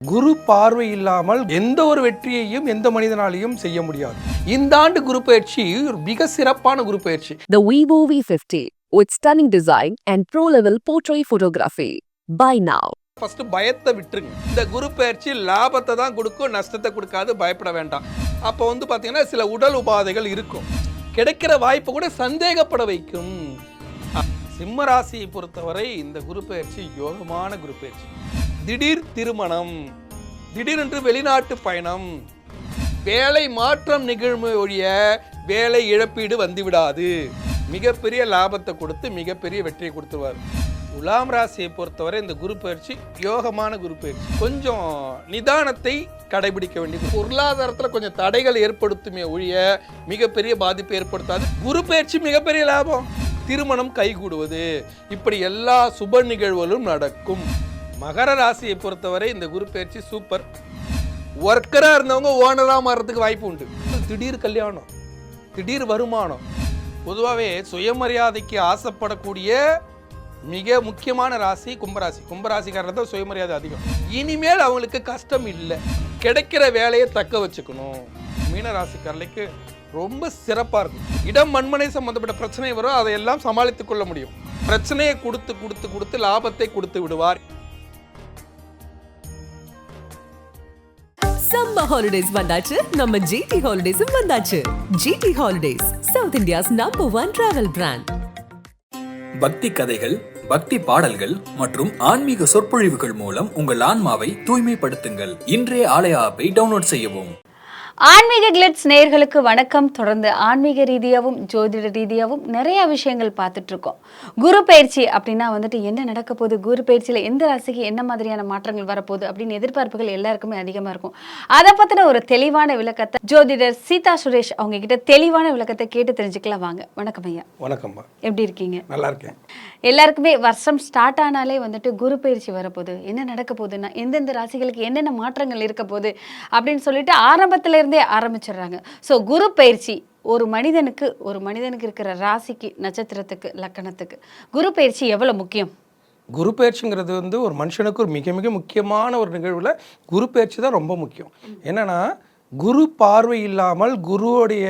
குரு பார்வை இல்லாமல் எந்த ஒரு வெற்றியையும் எந்த மனிதனாலையும் செய்ய முடியாது. இந்த ஆண்டு குரு பயிற்சி மிக சிறப்பான குரு பயிற்சி. The Vivo V50 with stunning design and pro-level portrait photography. Buy now. First பயத்தை விட்டுருங்க. இந்த குரு பயிற்சி லாபத்தை தான் கொடுக்கும், நஷ்டத்தை கொடுக்காது, பயப்பட வேண்டாம். அப்போ பார்த்தீங்கன்னா சில உடல் உபாதைகள் இருக்கும், கிடைக்கிற வாய்ப்பு கூட சந்தேகப்பட வைக்கும். சிம்ம ராசியை பொறுத்தவரை இந்த குரு பயிற்சி யோகமான குரு பயிற்சி. திடீர் திருமணம், திடீரென்று வெளிநாட்டு பயணம், வேலை மாற்றம் நிகழ்வு ஒழிய வேலை இழப்பீடு வந்துவிடாது. மிகப்பெரிய லாபத்தை கொடுத்து மிகப்பெரிய வெற்றியை கொடுத்துருவார். துலாம் ராசியை பொறுத்தவரை இந்த குரு பயிற்சி யோகமான குரு பயிற்சி. கொஞ்சம் நிதானத்தை கடைபிடிக்க வேண்டியது. பொருளாதாரத்தில் கொஞ்சம் தடைகள் ஏற்படுத்துமே ஒழிய மிகப்பெரிய பாதிப்பை ஏற்படுத்தாது. குரு பயிற்சி மிகப்பெரிய லாபம். திருமணம் கைகூடுவது, இப்படி எல்லா சுப நிகழ்வுகளும் நடக்கும். மகர ராசியை பொறுத்தவரை இந்த குரு பயிற்சி சூப்பர். ஒர்க்கராக இருந்தவங்க ஓனராக மாறுறதுக்கு வாய்ப்பு உண்டு. திடீர் கல்யாணம், திடீர் வருமானம். பொதுவாகவே சுயமரியாதைக்கு ஆசைப்படக்கூடிய மிக முக்கியமான ராசி கும்பராசி. கும்பராசிக்காரர் தான் சுயமரியாதை அதிகம். இனிமேல் அவங்களுக்கு கஷ்டம் இல்லை, கிடைக்கிற வேலையை தக்க வச்சுக்கணும். மீனராசிக்காரர்களுக்கு ரொம்ப சிறப்பாக இருக்கும். இடம் மண்மனை சம்பந்தப்பட்ட பிரச்சனை வரும், அதையெல்லாம் சமாளித்துக் கொள்ள முடியும். பிரச்சனையை கொடுத்து கொடுத்து கொடுத்து லாபத்தை கொடுத்து விடுவார். Summer holidays வந்தாச்சு, நம்ம GT Holidays வந்தாச்சு. GT Holidays, South India's #1 travel brand. பக்தி கதைகள், பக்தி பாடல்கள் மற்றும் ஆன்மீக சொற்பொழிவுகள் மூலம் உங்கள் ஆன்மாவை தூய்மைப்படுத்துங்கள். இன்றைய ஆலய ஆப்பை டவுன்லோட் செய்யவும். ஆன்மீக கிளிட்ஸ் நேயர்களுக்கு வணக்கம். தொடர்ந்து ஆன்மீக ரீதியாகவும் ஜோதிட ரீதியாகவும் நிறைய விஷயங்கள் பார்த்துட்டு இருக்கோம். குரு பயிற்சி அப்படின்னா என்ன நடக்க போகுது, குரு பயிற்சியில் எந்த ராசிக்கு என்ன மாதிரியான மாற்றங்கள் வரப்போகுது அப்படின்னு எதிர்பார்ப்புகள் எல்லாருக்குமே அதிகமாக இருக்கும். அதை பற்றின ஒரு தெளிவான விளக்கத்தை ஜோதிடர் சீதா சுரேஷ் அவங்க கிட்ட தெளிவான விளக்கத்தை கேட்டு தெரிஞ்சுக்கலாம் வாங்க. வணக்கம் ஐயா. வணக்கம்மா. எப்படி இருக்கீங்க? நல்லா இருக்கேன். எல்லாருக்குமே வருஷம் ஸ்டார்ட் ஆனாலே குரு பயிற்சி வரப்போகுது, என்ன நடக்க போகுதுன்னா எந்தெந்த ராசிகளுக்கு என்னென்ன மாற்றங்கள் இருக்க போகுது அப்படின்னு சொல்லிட்டு ஆரம்பத்துல இருந்தே ஆரம்பிச்சிடுறாங்க. ஸோ குரு பயிற்சி ஒரு மனிதனுக்கு இருக்கிற ராசிக்கு, நட்சத்திரத்துக்கு, லக்கணத்துக்கு குரு பயிற்சி எவ்வளோ முக்கியம்? குரு பயிற்சிங்கிறது ஒரு மனுஷனுக்கு ஒரு மிக மிக முக்கியமான ஒரு நிகழ்வில் குரு பயிற்சி தான் ரொம்ப முக்கியம். என்னன்னா குரு பார்வை இல்லாமல், குருவுடைய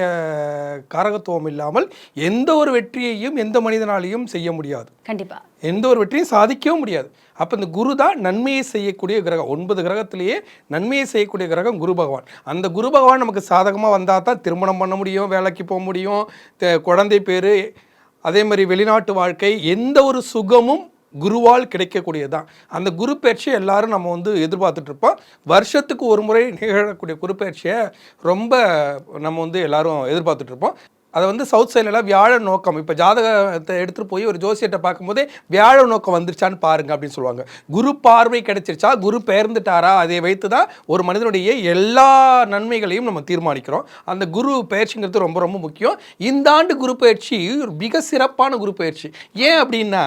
காரகத்துவம் இல்லாமல் எந்த ஒரு வெற்றியையும் எந்த மனிதனாலையும் செய்ய முடியாது. கண்டிப்பாக எந்த ஒரு வெற்றியும் சாதிக்கவும் முடியாது. அப்போ இந்த குரு தான் நன்மையை செய்யக்கூடிய கிரகம். 9 கிரகத்திலேயே நன்மையை செய்யக்கூடிய கிரகம் குரு பகவான். அந்த குரு பகவான் நமக்கு சாதகமாக வந்தால் தான் திருமணம் பண்ண முடியும், வேலைக்கு போக முடியும், குழந்தை பேர், அதே மாதிரி வெளிநாட்டு வாழ்க்கை, எந்த ஒரு சுகமும் குருவால் கிடைக்கக்கூடியது தான். அந்த குரு பயிற்சியை எல்லாரும் நம்ம எதிர்பார்த்துட்டு இருப்போம். வருஷத்துக்கு ஒரு முறை நிகழக்கூடிய குரு பயிற்சியை ரொம்ப நம்ம எல்லாரும் எதிர்பார்த்துட்டு இருப்போம். அதை சவுத் சைட்லலாம் வியாழ நோக்கம், இப்போ ஜாதகத்தை எடுத்துகிட்டு போய் ஒரு ஜோசியத்தை பார்க்கும்போதே வியாழ நோக்கம் வந்துருச்சான்னு பாருங்க அப்படின்னு சொல்லுவாங்க. குரு பார்வை கிடைச்சிருச்சா, குரு பெயர்ந்துட்டாரா, அதை வைத்து தான் ஒரு மனிதனுடைய எல்லா நன்மைகளையும் நம்ம தீர்மானிக்கிறோம். அந்த குரு பயிற்சிங்கிறது ரொம்ப ரொம்ப முக்கியம். இந்த ஆண்டு குரு பயிற்சி மிக சிறப்பான குரு பயிற்சி. ஏன் அப்படின்னா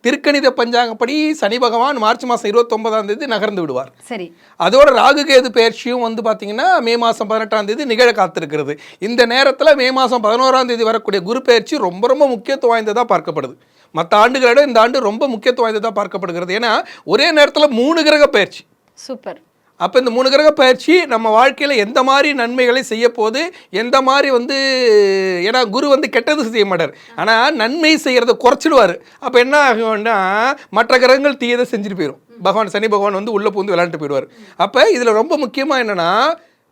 திருக்கணித பஞ்சாங்கப்படி சனி பகவான் மார்ச் மாதம் 29ஆம் தேதி நகர்ந்து விடுவார். சரி. அதோட ராகுகேது பயிற்சியும் பார்த்தீங்கன்னா மே மாதம் 18ஆம் தேதி நிகழ காத்திருக்கிறது. இந்த நேரத்தில் மே மாதம் 11ஆம் தேதி வரக்கூடிய குரு பயிற்சி ரொம்ப ரொம்ப முக்கியத்துவம் வாய்ந்ததாக பார்க்கப்படுது. மற்ற ஆண்டுகளோட இந்த ஆண்டு ரொம்ப முக்கியத்துவம் வாய்ந்ததாக பார்க்கப்படுகிறது. ஏன்னா ஒரே நேரத்தில் 3 கிரக பயிற்சி. சூப்பர். அப்போ இந்த 3 கிரக பயிற்சி நம்ம வாழ்க்கையில் எந்த மாதிரி நன்மைகளை செய்ய போகுது, எந்த மாதிரி ஏன்னா குரு கெட்டது செய்ய மாட்டார், ஆனால் நன்மை செய்கிறத குறைச்சிடுவார். அப்போ என்ன ஆகும்னா மற்ற கிரகங்கள் தீயதை செஞ்சுட்டு போயிடும். பகவான் சனி பகவான் உள்ளே பூந்து விளையாண்டு போயிடுவார். அப்போ இதில் ரொம்ப முக்கியமாக என்னென்னா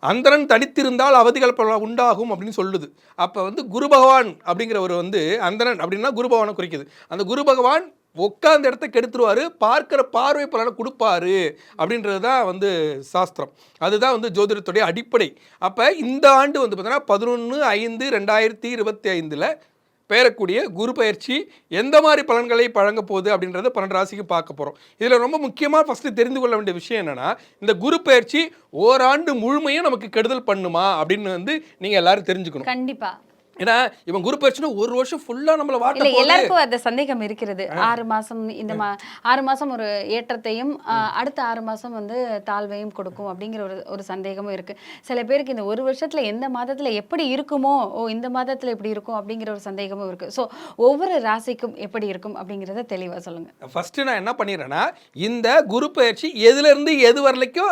அந்தரன் தனித்திருந்தால் அவதிகள் பல உண்டாகும் அப்படின்னு சொல்லுது. அப்போ குரு பகவான் அப்படிங்கிற ஒரு அந்தரன் அப்படின்னா குரு பகவானை குறிக்குது. அந்த குரு பகவான் உட்கார்ந்த இடத்த கெடுத்துருவார், பார்க்குற பார்வை பலனை கொடுப்பாரு அப்படின்றது தான் சாஸ்திரம். அதுதான் ஜோதிடத்துடைய அடிப்படை. அப்போ இந்த ஆண்டு பார்த்தீங்கன்னா 11/5/2025 பெயரக்கூடிய குரு பயிற்சி எந்த மாதிரி பலன்களை வழங்க போகுது அப்படின்றத 12 ராசிக்கு பார்க்க போகிறோம். இதில் ரொம்ப முக்கியமாக ஃபஸ்ட்டு தெரிந்து கொள்ள வேண்டிய விஷயம் என்னென்னா, இந்த குரு பயிற்சி ஓராண்டு முழுமையும் நமக்கு கெடுதல் பண்ணுமா அப்படின்னு நீங்கள் எல்லாரும் தெரிஞ்சுக்கணும். கண்டிப்பாக. ஏன்னா இவன் குரு பயிற்சினா ஒரு வருஷம் ஃபுல்லா நம்மள வாட்ட இல்ல போகுது. எல்லாருக்கும் அந்த சந்தேகம் இருக்கிறது. 6 மாசம் இந்த 6 மாசம் ஒரு ஏற்றத்தையும் அடுத்த 6 மாசம் வந்து தாழ்வையும் கொடுக்கும் அப்படிங்கிற ஒரு சந்தேகமும் இருக்கு. சில பேருக்கு இந்த ஒரு வருஷத்துல எந்த மாதத்துல எப்படி இருக்குமோ, இந்த மாதத்துல எப்படி இருக்கும் அப்படிங்கிற ஒரு சந்தேகமும் இருக்கு. ஸோ ஒவ்வொரு ராசிக்கும் எப்படி இருக்கும் அப்படிங்கிறத தெளிவா சொல்லுங்க. ஃபர்ஸ்ட் நான் என்ன பண்ணிடுறேன்னா, இந்த குரு பயிற்சி எதுல இருந்து எது வரைக்கும்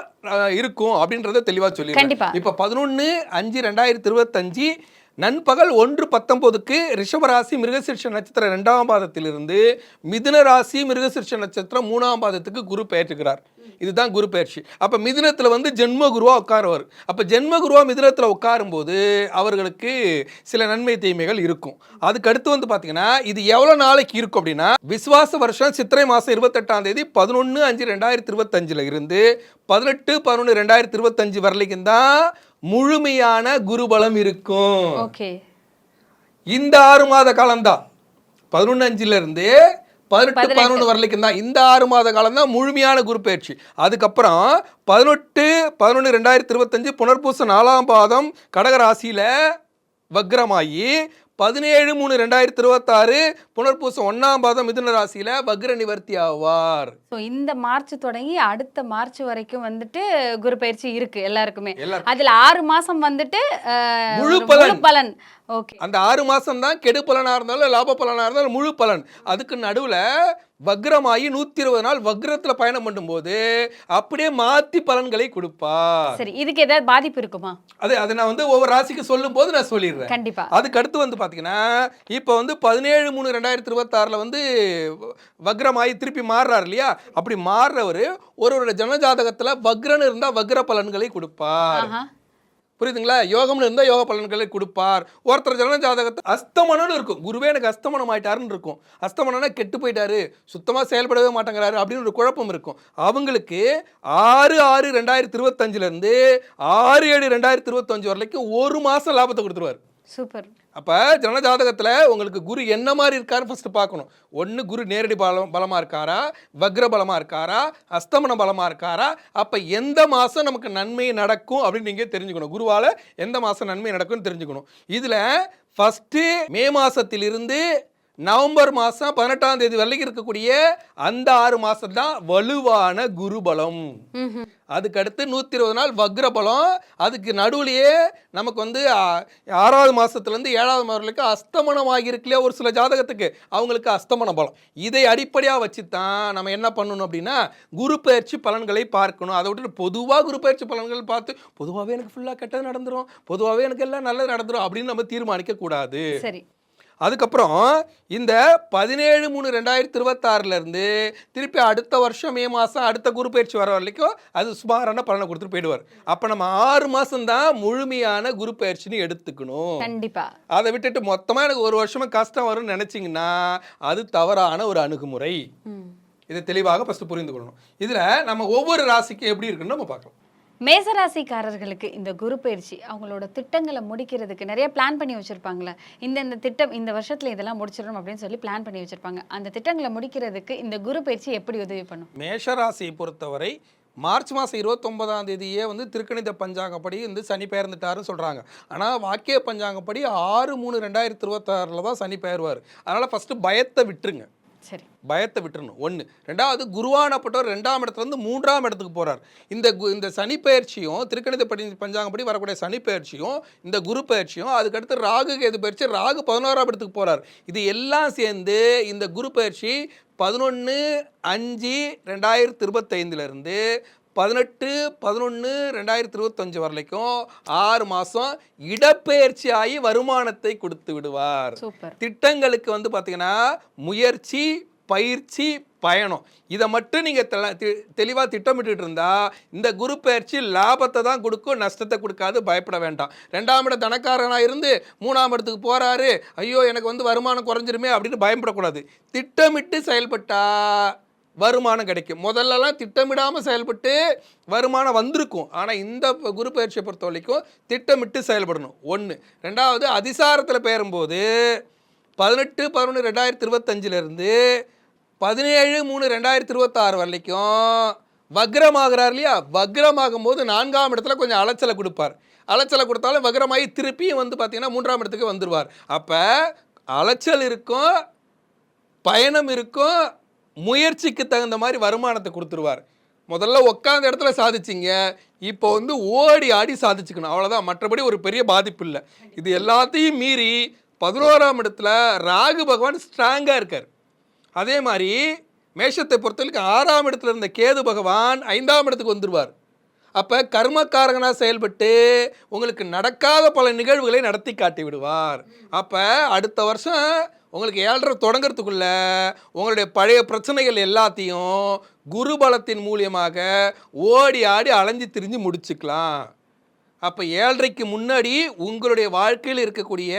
இருக்கும் அப்படின்றத தெளிவா சொல்லிடுறேன். கண்டிப்பா. இப்ப 11/5/2025 நண்பகல் 1:19க்கு ரிஷபராசி மிருகசீர்ஷ நட்சத்திரம் 2ஆம் பாதத்திலிருந்து மிதுன ராசி மிருகசீர்ஷ நட்சத்திரம் 3ஆம் பாதத்துக்கு குரு பெயர்த்துக்கிறார். இதுதான் குரு பயிற்சி. அப்ப மிதுனத்துல வந்து ஜென்ம குருவா உட்காருவார். அப்ப ஜென்ம குருவா மிதுனத்துல உட்காரும் போது அவர்களுக்கு சில நன்மை தீமைகள் இருக்கும். அதுக்கு அடுத்து வந்து பாத்தீங்கன்னா இது எவ்வளவு நாளைக்கு இருக்கும் அப்படின்னா, விசுவாச வருஷம் சித்திரை மாசம் 28ஆம் தேதி 11/5/2025 இருந்து 18/11/2025 வரைக்கும் தான் முழுமையான குருபலம் இருக்கும். ஓகே. இந்த 6 மாத காலம்தான் 11/5 இருந்து 18/11 வரைக்கும் தான். இந்த 6 மாத காலம் தான் முழுமையான குரு பயிற்சி. அதுக்கப்புறம் 18/11/2025 புனர்பூசம் 4ஆம் பாதம் கடகராசியில வக்ரமாயி 17/3/2026 புனர்பூசம் 1ஆம் பாதம் மிதுன ராசியில வக்ர நிவர்த்தி ஆவார். ஸோ இந்த மார்ச் தொடங்கி அடுத்த மார்ச் வரைக்கும் வந்துட்டு குரு பயிற்சி இருக்கு எல்லாருக்குமே. அதுல 6 மாசம் வந்துட்டு முழு முழு பலன். ஓகே. அந்த 6 மாசம் தான் கெடு பலனா இருந்தாலும் லாப பலனா இருந்தாலும் முழு பலன். அதுக்கு நடுவுல வக்ரமாயி 120 நாள் வக்ரத்துல பயணம் பண்ணும்போது அப்படியே மாத்தி பலன்களை கொடுப்பார். சரி, இதுக்கு ஏதாவது பாதிப்பு இருக்குமா? அதை நான் வந்து ஒவ்வொரு ராசிக்கு சொல்லும் போது நான் சொல்லிடுறேன். கண்டிப்பா. அதுக்கு அடுத்து வந்து பாத்தீங்கன்னா இப்போ வந்து 17/3/2026 வந்து வக்ரமாயி திருப்பி மாறுறாரு இல்லையா? அப்படி மாறுறவர் ஒரு ஜனஜாதகத்துல வக்ரன்னு இருந்தா வக்ர பலன்களை கொடுப்பார். புரியுதுங்களா? யோகம்னு இருந்தா யோக பலன்களை கொடுப்பார். ஒருத்தர் ஜன ஜாதகத்தை அஸ்தமனம்னு இருக்கும். குருவே எனக்கு அஸ்தமனம் ஆயிட்டாருன்னு இருக்கும். அஸ்தமனம்னா கெட்டு போயிட்டாரு, சுத்தமா செயல்படவே மாட்டேங்கிறாரு அப்படின்னு ஒரு குழப்பம் இருக்கும். அவங்களுக்கு 6/6/2025 இருந்து 6/7/2025 வரைக்கும் ஒரு மாசம் லாபத்தை கொடுத்துருவார். சூப்பர். அப்ப ஜன ஜாதகத்துல உங்களுக்கு குரு என்ன மாதிரி இருக்காருன்னு ஃபர்ஸ்ட் பார்க்கணும். ஒன்னு குரு நேரடி பலமா இருக்காரா, வக்ர பலமா இருக்காரா, அஸ்தமன பலமா இருக்காரா, அப்ப எந்த மாசம் நமக்கு நன்மை நடக்கும் அப்படின்னு நீங்க தெரிஞ்சுக்கணும். குருவால எந்த மாசம் நன்மை நடக்கும்னு தெரிஞ்சுக்கணும். இதுல ஃபர்ஸ்ட் மே மாசத்திலிருந்து நவம்பர் மாசம் 18ஆம் தேதி வரைக்கும் இருக்கக்கூடிய அந்த 6 மாசம் தான் வலுவான குருபலம். அதுக்கு அடுத்து 120 நாள் வக்ரபலம். அதுக்கு நடுவுலயே நமக்கு வந்து 6ஆவது மாசத்துல இருந்து 7ஆவது மாதம் வரைக்கும் அஸ்தமனம் ஆகியிருக்கலையா ஒரு சில ஜாதகத்துக்கு, அவங்களுக்கு அஸ்தமன பலம். இதை அடிப்படையாக வச்சு தான் நம்ம என்ன பண்ணணும் அப்படின்னா குரு பயிற்சி பலன்களை பார்க்கணும். அதை விட்டு பொதுவாக குரு பயிற்சி பலன்கள் பார்த்து பொதுவாகவே எனக்கு ஃபுல்லாக கெட்டது நடந்துரும், பொதுவாகவே எனக்கு எல்லாம் நல்லது நடந்துரும் அப்படின்னு நம்ம தீர்மானிக்க கூடாது. சரி. அதுக்கப்புறம் இந்த 17/3/2026 இருந்து திருப்பி அடுத்த வருஷம் மே மாதம் அடுத்த குரு பயிற்சி வர வரைக்கும் அது சுமாரான பலனை கொடுத்துட்டு போயிடுவார். அப்போ நம்ம 6 மாதம் தான் முழுமையான குரு பயிற்சின்னு எடுத்துக்கணும். கண்டிப்பா. அதை விட்டுட்டு மொத்தமாக எனக்கு ஒரு வருஷமா கஷ்டம் வரும்னு நினைச்சிங்கன்னா அது தவறான ஒரு அணுகுமுறை. இதை தெளிவாக ஃபர்ஸ்ட் புரிந்து கொள்ளணும். இதில் நம்ம ஒவ்வொரு ராசிக்கும் எப்படி இருக்குன்னு நம்ம பார்க்கலாம். மேசராசிக்காரர்களுக்கு இந்த குரு பயிற்சி அவங்களோட திட்டங்களை முடிக்கிறதுக்கு நிறைய பிளான் பண்ணி வச்சிருப்பாங்களே, இந்த திட்டம் இந்த வருஷத்துல இதெல்லாம் முடிச்சிடணும் அப்படின்னு சொல்லி பிளான் பண்ணி வச்சிருப்பாங்க. அந்த திட்டங்களை முடிக்கிறதுக்கு இந்த குரு பயிற்சி எப்படி உதவி பண்ணும்? மேஷராசியை பொறுத்தவரை மார்ச் மாதம் 29ஆம் தேதியே வந்து திருக்கணித பஞ்சாங்கப்படி வந்து சனி பெயர்ந்துட்டாருன்னு சொல்கிறாங்க. ஆனால் வாக்கிய பஞ்சாங்கப்படி 6/3/2026 தான் சனி பெயர்வார். அதனால் ஃபஸ்ட்டு பயத்தை விட்டுருங்க. சரி, பயத்தை விட்டுறணும். ஒன்று. ரெண்டாவது குருவானப்பட்டவர் 2ஆம் இடத்துலேருந்து 3ஆம் இடத்துக்கு போகிறார். இந்த சனி பயிற்சியும் திருக்கணித பஞ்சாங்கப்படி வரக்கூடிய சனி பயிற்சியும் இந்த குரு பயிற்சியும் அதுக்கடுத்து ராகு கேது பயிற்சி, ராகு 11ஆம் இடத்துக்கு போகிறார். இது எல்லாம் சேர்ந்து இந்த குரு பயிற்சி 11/5/2025 18/11/2025 வரைக்கும் 6 மாதம் இடப்பெயர்ச்சி ஆகி வருமானத்தை கொடுத்து விடுவார். திட்டங்களுக்கு வந்து பார்த்தீங்கன்னா முயற்சி, பயிற்சி, பயணம் இதை மட்டும் நீங்கள் தெளிவாக திட்டமிட்டு இருந்தா இந்த குரு பயிற்சி லாபத்தை தான் கொடுக்கும், நஷ்டத்தை கொடுக்காது. பயப்பட வேண்டாம். 2ஆம் இட தனக்காரனாக இருந்து 3ஆம் இடத்துக்கு போகிறாரு, ஐயோ எனக்கு வந்து வருமானம் குறைஞ்சிருமே அப்படின்னு பயப்படக்கூடாது. திட்டமிட்டு செயல்பட்டா வருமானம் கிடைக்கும். முதல்லலாம் திட்டமிடாமல் செயல்பட்டு வருமானம் வந்திருக்கும். ஆனால் இந்த குரு பயிற்சியை பொறுத்த வரைக்கும் திட்டமிட்டு செயல்படணும். ஒன்று. ரெண்டாவது அதிசாரத்தில் பெயரும்போது 18/11/2025 17/3/2026 வரைக்கும் வக்ரமாகிறார் இல்லையா, வக்ரமாகும் போது 4ஆம் இடத்துல கொஞ்சம் அலைச்சலை கொடுப்பார். அலைச்சலை கொடுத்தாலும் வக்ரமாகி திருப்பியும் வந்து பார்த்தீங்கன்னா 3ஆம் இடத்துக்கு வந்துடுவார். அப்போ அலைச்சல் இருக்கும், பயணம் இருக்கும், முயற்சிக்கு தகுந்த மாதிரி வருமானத்தை கொடுத்துருவார். முதல்ல உட்காந்த இடத்துல சாதிச்சிங்க, இப்போ வந்து ஓடி ஆடி சாதிச்சுக்கணும், அவ்வளோதான். மற்றபடி ஒரு பெரிய பாதிப்பு இல்லை. இது எல்லாத்தையும் மீறி 11ஆம் இடத்துல ராகு பகவான் ஸ்ட்ராங்காக இருக்கார். அதே மாதிரி மேஷத்தை பொறுத்தவரைக்கும் 6ஆம் இடத்துல இருந்த கேது பகவான் 5ஆம் இடத்துக்கு வந்துடுவார். அப்போ கர்மக்காரகனாக செயல்பட்டு உங்களுக்கு நடக்காத பல நிகழ்வுகளை நடத்தி காட்டி விடுவார். அப்போ அடுத்த வருஷம் உங்களுக்கு 7.5 தொடங்கிறதுக்குள்ள உங்களுடைய பழைய பிரச்சனைகள் எல்லாத்தையும் குரு பலத்தின் மூலியமாக ஓடி ஆடி அலைஞ்சு திரிஞ்சு முடிச்சுக்கலாம். அப்போ 7.5க்கு முன்னாடி உங்களுடைய வாழ்க்கையில் இருக்கக்கூடிய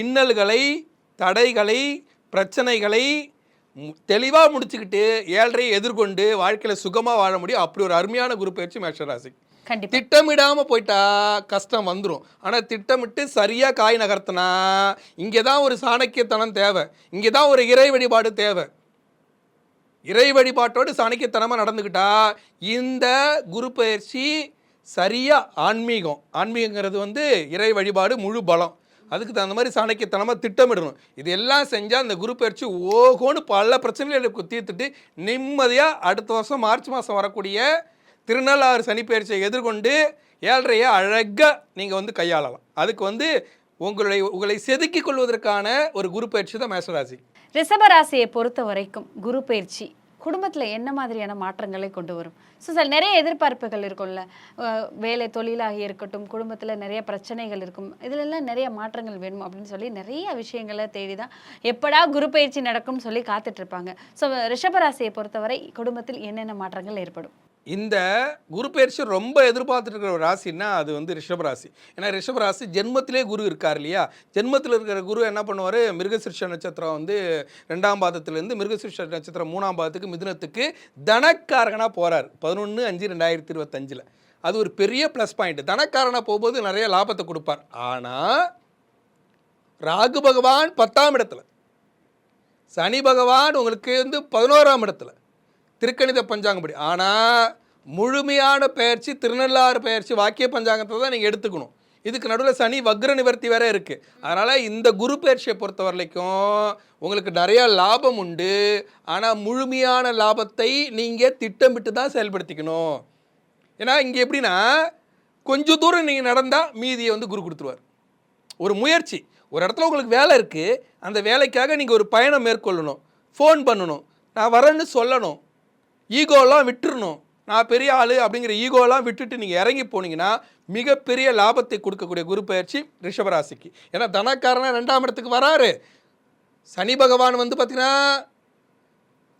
இன்னல்களை, தடைகளை, பிரச்சனைகளை தெளிவாக முடிச்சுக்கிட்டு 7.5 எதிர்கொண்டு வாழ்க்கையில் சுகமாக வாழ முடியும். அப்படி ஒரு அருமையான குரு பயிற்சி மேஷராசி. கண்டிப்பா. திட்டமிடாமல் போயிட்டா கஷ்டம் வந்துடும். ஆனால் திட்டமிட்டு சரியாக காய் நகர்த்தினா இங்கே தான் ஒரு சாணக்கியத்தனம் தேவை, இங்கே தான் ஒரு இறை வழிபாடு தேவை. இறை வழிபாட்டோடு சாணக்கியத்தனமாக நடந்துக்கிட்டா இந்த குரு பயிற்சி சரியாக ஆன்மீகங்கிறது வந்து இறை வழிபாடு முழு பலம். அதுக்கு தகுந்த மாதிரி சாணக்கியத்தனமாக திட்டமிடணும். இது எல்லாம் செஞ்சால் இந்த குரு பயிற்சி ஓகோன்னு பல பிரச்சனைகளை தீர்த்துட்டு நிம்மதியாக அடுத்த வருஷம் மார்ச் மாதம் வரக்கூடிய திருநள்ளாறு சனி பயிற்சியை எதிர்கொண்டு 7.5 அழகாக நீங்கள் வந்து கையாளலாம். அதுக்கு வந்து உங்களை செதுக்கிக் கொள்வதற்கான ஒரு குரு பயிற்சி தான் மேஷராசி. ரிஷபராசியை பொறுத்த வரைக்கும் குரு பயிற்சி குடும்பத்தில் என்ன மாதிரியான மாற்றங்களை கொண்டு வரும்? ஸோ சார், நிறைய எதிர்பார்ப்புகள் இருக்கும்ல, வேலை தொழிலாகி இருக்கட்டும், குடும்பத்தில் நிறைய பிரச்சனைகள் இருக்கும், இதிலெல்லாம் நிறைய மாற்றங்கள் வேணும் அப்படின்னு சொல்லி நிறைய விஷயங்களை தேடி தான் எப்படா குரு பயிற்சி நடக்கும்னு சொல்லி காத்துட்ருப்பாங்க. ஸோ ரிஷபராசியை பொறுத்தவரை குடும்பத்தில் என்னென்ன மாற்றங்கள் ஏற்படும்? இந்த குரு பயிற்சி ரொம்ப எதிர்பார்த்துட்டு இருக்கிற ஒரு ராசின்னா அது வந்து ரிஷபராசி. ஏன்னா ரிஷபராசி ஜென்மத்திலே குரு இருக்கார் இல்லையா. ஜென்மத்தில் இருக்கிற குரு என்ன பண்ணுவார், மிருகசிருஷ்ட நட்சத்திரம் வந்து 2ஆம் பாதத்துலேருந்து மிருகசிருஷ்ட நட்சத்திரம் 3ஆம் பாதத்துக்கு மிதுனத்துக்கு தனக்காரகனாக போகிறார் 11/5/2025. அது ஒரு பெரிய ப்ளஸ் பாயிண்ட். தனக்காரனாக போகும்போது நிறைய லாபத்தை கொடுப்பார். ஆனால் ராகு பகவான் 10ஆம் இடத்துல, சனி பகவான் உங்களுக்கு வந்து 11ஆம் இடத்துல திருக்கணித பஞ்சாங்கப்படி. ஆனால் முழுமையான பயிற்சி திருநள்ளாறு பயிற்சி வாக்கிய பஞ்சாங்கத்தை தான் நீங்கள் எடுத்துக்கணும். இதுக்கு நடுவில் சனி வக்ர நிவர்த்தி வேற இருக்குது. அதனால் இந்த குரு பயிற்சியை பொறுத்த வரைக்கும் உங்களுக்கு நிறையா லாபம் உண்டு. ஆனால் முழுமையான லாபத்தை நீங்கள் திட்டமிட்டு தான் செயல்படுத்திக்கணும். ஏன்னா இங்கே எப்படின்னா கொஞ்சம் தூரம் நீங்கள் நடந்தால் மீதியை வந்து குரு கொடுத்துருவார். ஒரு முயற்சி, ஒரு இடத்துல உங்களுக்கு வேலை இருக்குது, அந்த வேலைக்காக நீங்கள் ஒரு பயணம் மேற்கொள்ளணும், ஃபோன் பண்ணணும், நான் வரேன்னு சொல்லணும், ஈகோலாம் விட்டுறணும், நான் பெரிய ஆள் அப்படிங்கிற ஈகோலாம் விட்டுட்டு நீங்கள் இறங்கி போனீங்கன்னா மிகப்பெரிய லாபத்தை கொடுக்கக்கூடிய குரு பயிற்சி ரிஷபராசிக்கு. ஏன்னா தனக்காரனா 2ஆம் இடத்துக்கு வராரு. சனி பகவான் வந்து பார்த்தீங்கன்னா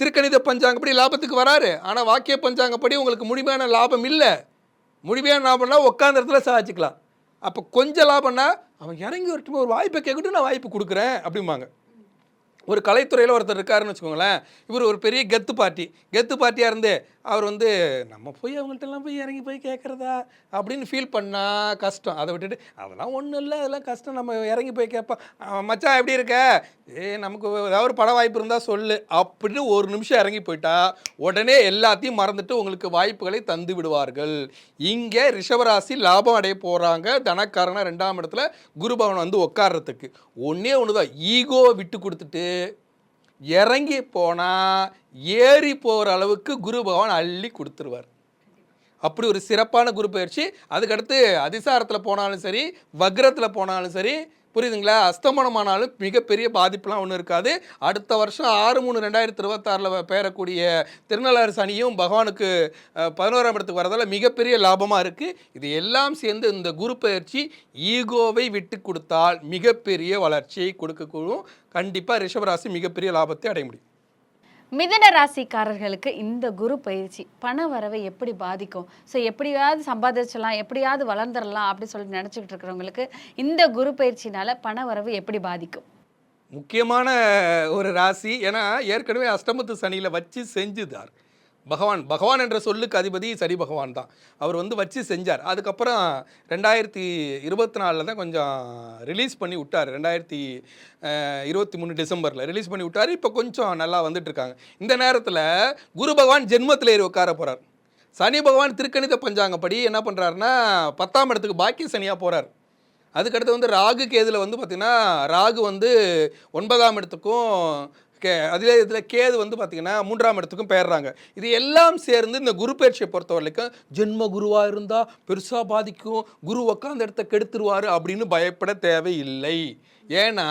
திருக்கணித பஞ்சாங்கப்படி லாபத்துக்கு வராரு. ஆனால் வாக்கிய பஞ்சாங்கப்படி உங்களுக்கு முழுமையான லாபம் இல்லை. முழுமையான லாபம்னா உட்காந்த இடத்துல சாதிச்சுக்கலாம். அப்போ கொஞ்சம் லாபம்னா அவன் இறங்கி வரட்டும், ஒரு வாய்ப்பை கேட்கட்டும், நான் வாய்ப்பு கொடுக்குறேன் அப்படிம்பாங்க. ஒரு கலைத்துறையில் ஒருத்தர் இருக்காருன்னு வச்சுக்கோங்களேன், இவர் ஒரு பெரிய கெத்து பார்ட்டியாக இருந்து அவர் வந்து நம்ம போய் அவங்கள்ட்டெல்லாம் போய் இறங்கி போய் கேட்குறதா அப்படின்னு ஃபீல் பண்ணால் கஷ்டம். அதை விட்டுட்டு அதெல்லாம் ஒன்றும் இல்லை, அதெல்லாம் கஷ்டம், நம்ம இறங்கி போய் கேட்போம், மச்சான் எப்படி இருக்க, நமக்கு ஏதாவது ஒரு பட வாய்ப்பு இருந்தால் சொல்லு அப்படின்னு ஒரு நிமிஷம் இறங்கி போயிட்டா உடனே எல்லாத்தையும் மறந்துட்டு உங்களுக்கு வாய்ப்புகளை தந்து விடுவார்கள். இங்கே ரிஷபராசி லாபம் அடைய போகிறாங்க. தனக்காரனா 2ஆம் இடத்துல குரு பகவான் வந்து உட்கார்றதுக்கு ஒன்று தான், ஈகோவை விட்டு கொடுத்துட்டு இறங்கி போனால் ஏறி போகிற அளவுக்கு குரு பகவான் அள்ளி கொடுத்துருவார். அப்படி ஒரு சிறப்பான குரு பயிற்சி. அதுக்கடுத்து அதிசாரத்தில் போனாலும் சரி, வக்ரத்தில் போனாலும் சரி, புரியுதுங்களா, அஸ்தமனமானாலும் மிகப்பெரிய பாதிப்புலாம் ஒன்றும் இருக்காது. அடுத்த வருஷம் 6/3/2026 பெயரக்கூடிய திருநள்ளாறு சனியும் பகவானுக்கு 11ஆம் இடத்துக்கு வரதால் மிகப்பெரிய லாபமாக இருக்குது. இது எல்லாம் சேர்ந்து இந்த குரு பயிற்சி ஈகோவை விட்டு கொடுத்தால் மிகப்பெரிய வளர்ச்சியை கொடுக்கக்கூடும். கண்டிப்பாக ரிஷபராசி மிகப்பெரிய லாபத்தை அடைய முடியும். மிதுன ராசிக்காரர்களுக்கு இந்த குரு பயிற்சி பண வரவை எப்படி பாதிக்கும்? ஸோ எப்படியாவது சம்பாதிச்சலாம், எப்படியாவது வளர்ந்துடலாம் அப்படி சொல்லி நினச்சிக்கிட்டு இருக்கிறவங்களுக்கு இந்த குரு பயிற்சினால பண வரவு எப்படி பாதிக்கும்? முக்கியமான ஒரு ராசி. ஏன்னா ஏற்கனவே அஷ்டமத்து சனியில் வச்சு செஞ்சுதார் பகவான் என்ற சொல்லுக்கு அதிபதி சனி பகவான் தான். அவர் வந்து வச்சு செஞ்சார். அதுக்கப்புறம் 2024 தான் கொஞ்சம் ரிலீஸ் பண்ணி விட்டார். 2023 டிசம்பரில் ரிலீஸ் பண்ணி விட்டார். இப்போ கொஞ்சம் நல்லா வந்துட்டுருக்காங்க. இந்த நேரத்தில் குரு பகவான் ஜென்மத்தில் ஏறி உட்கார போகிறார். சனி பகவான் திருக்கணித பஞ்சாங்கப்படி என்ன பண்ணுறாருன்னா 10ஆம் இடத்துக்கு பாக்கிய சனியாக போகிறார். அதுக்கடுத்து வந்து ராகு கேதுல வந்து பார்த்திங்கன்னா ராகு வந்து 9ஆம் இடத்துக்கும் அதிலே இதில் கேது வந்து பார்த்திங்கன்னா 3ஆம் இடத்துக்கும் பெயர்றாங்க. இது எல்லாம் சேர்ந்து இந்த குரு பயிற்சியை பொறுத்த வரைக்கும் ஜென்ம குருவாக இருந்தால் பெருசாக பாதிக்கும், குரு உட்காந்த இடத்த கெடுத்துருவார் அப்படின்னு பயப்பட தேவையில்லை. ஏன்னா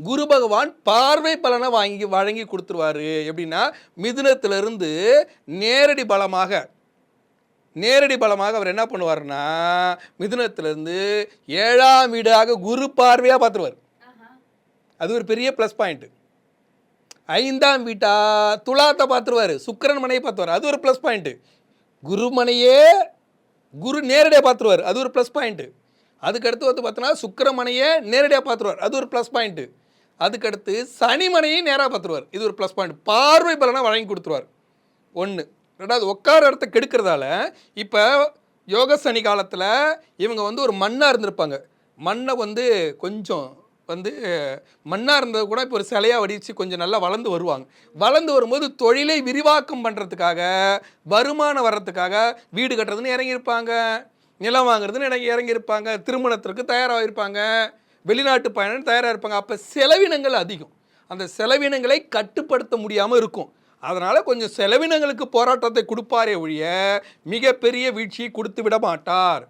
குரு பகவான் பார்வை பலனை வழங்கி கொடுத்துருவாரு. எப்படின்னா மிதுனத்திலிருந்து நேரடி பலமாக அவர் என்ன பண்ணுவார்னா மிதுனத்திலிருந்து 7ஆம் வீடாக குரு பார்வையாக பார்த்துருவார். அது ஒரு பெரிய ப்ளஸ் பாயிண்ட். 5ஆம் வீட்டா துலாத்தை பார்த்துருவார், சுக்கிரன் மனையை பார்த்துருவார், அது ஒரு ப்ளஸ் பாயிண்ட்டு. குரு நேரடியாக பார்த்துருவார், அது ஒரு ப்ளஸ் பாயிண்ட்டு. அதுக்கடுத்து வந்து பார்த்தோன்னா சுக்கிரமனையே நேரடியாக பார்த்துருவார், அது ஒரு ப்ளஸ் பாயிண்ட்டு. அதுக்கடுத்து சனிமனையும் நேராக பார்த்துருவார், இது ஒரு ப்ளஸ் பாயிண்ட். பார்வை பலனை வழங்கி கொடுத்துருவார். 1. 2வது உட்கார இடத்த கெடுக்கிறதால இப்போ யோக சனி காலத்தில் இவங்க வந்து ஒரு மண்ணாக இருந்திருப்பாங்க. மண்ணை வந்து கொஞ்சம் வந்து மண்ணாக இருந்தது கூட இப்போ ஒரு சிலையாக வடித்து கொஞ்சம் நல்லா வளர்ந்து வருவாங்க. வளர்ந்து வரும்போது தொழிலை விரிவாக்கம் பண்ணுறதுக்காக, வருமானம் வர்றதுக்காக வீடு கட்டுறதுன்னு இறங்கியிருப்பாங்க, நிலம் வாங்குறதுன்னு இறங்கியிருப்பாங்க, திருமணத்திற்கு தயாராக இருப்பாங்க, வெளிநாட்டு பயணம் தயாராக இருப்பாங்க. அப்போ செலவினங்கள் அதிகம். அந்த செலவினங்களை கட்டுப்படுத்த முடியாமல் இருக்கும். அதனால் கொஞ்சம் செலவினங்களுக்கு போராட்டத்தை கொடுப்பாரே ஒழிய மிகப்பெரிய வீழ்ச்சியை கொடுத்து விட மாட்டார்.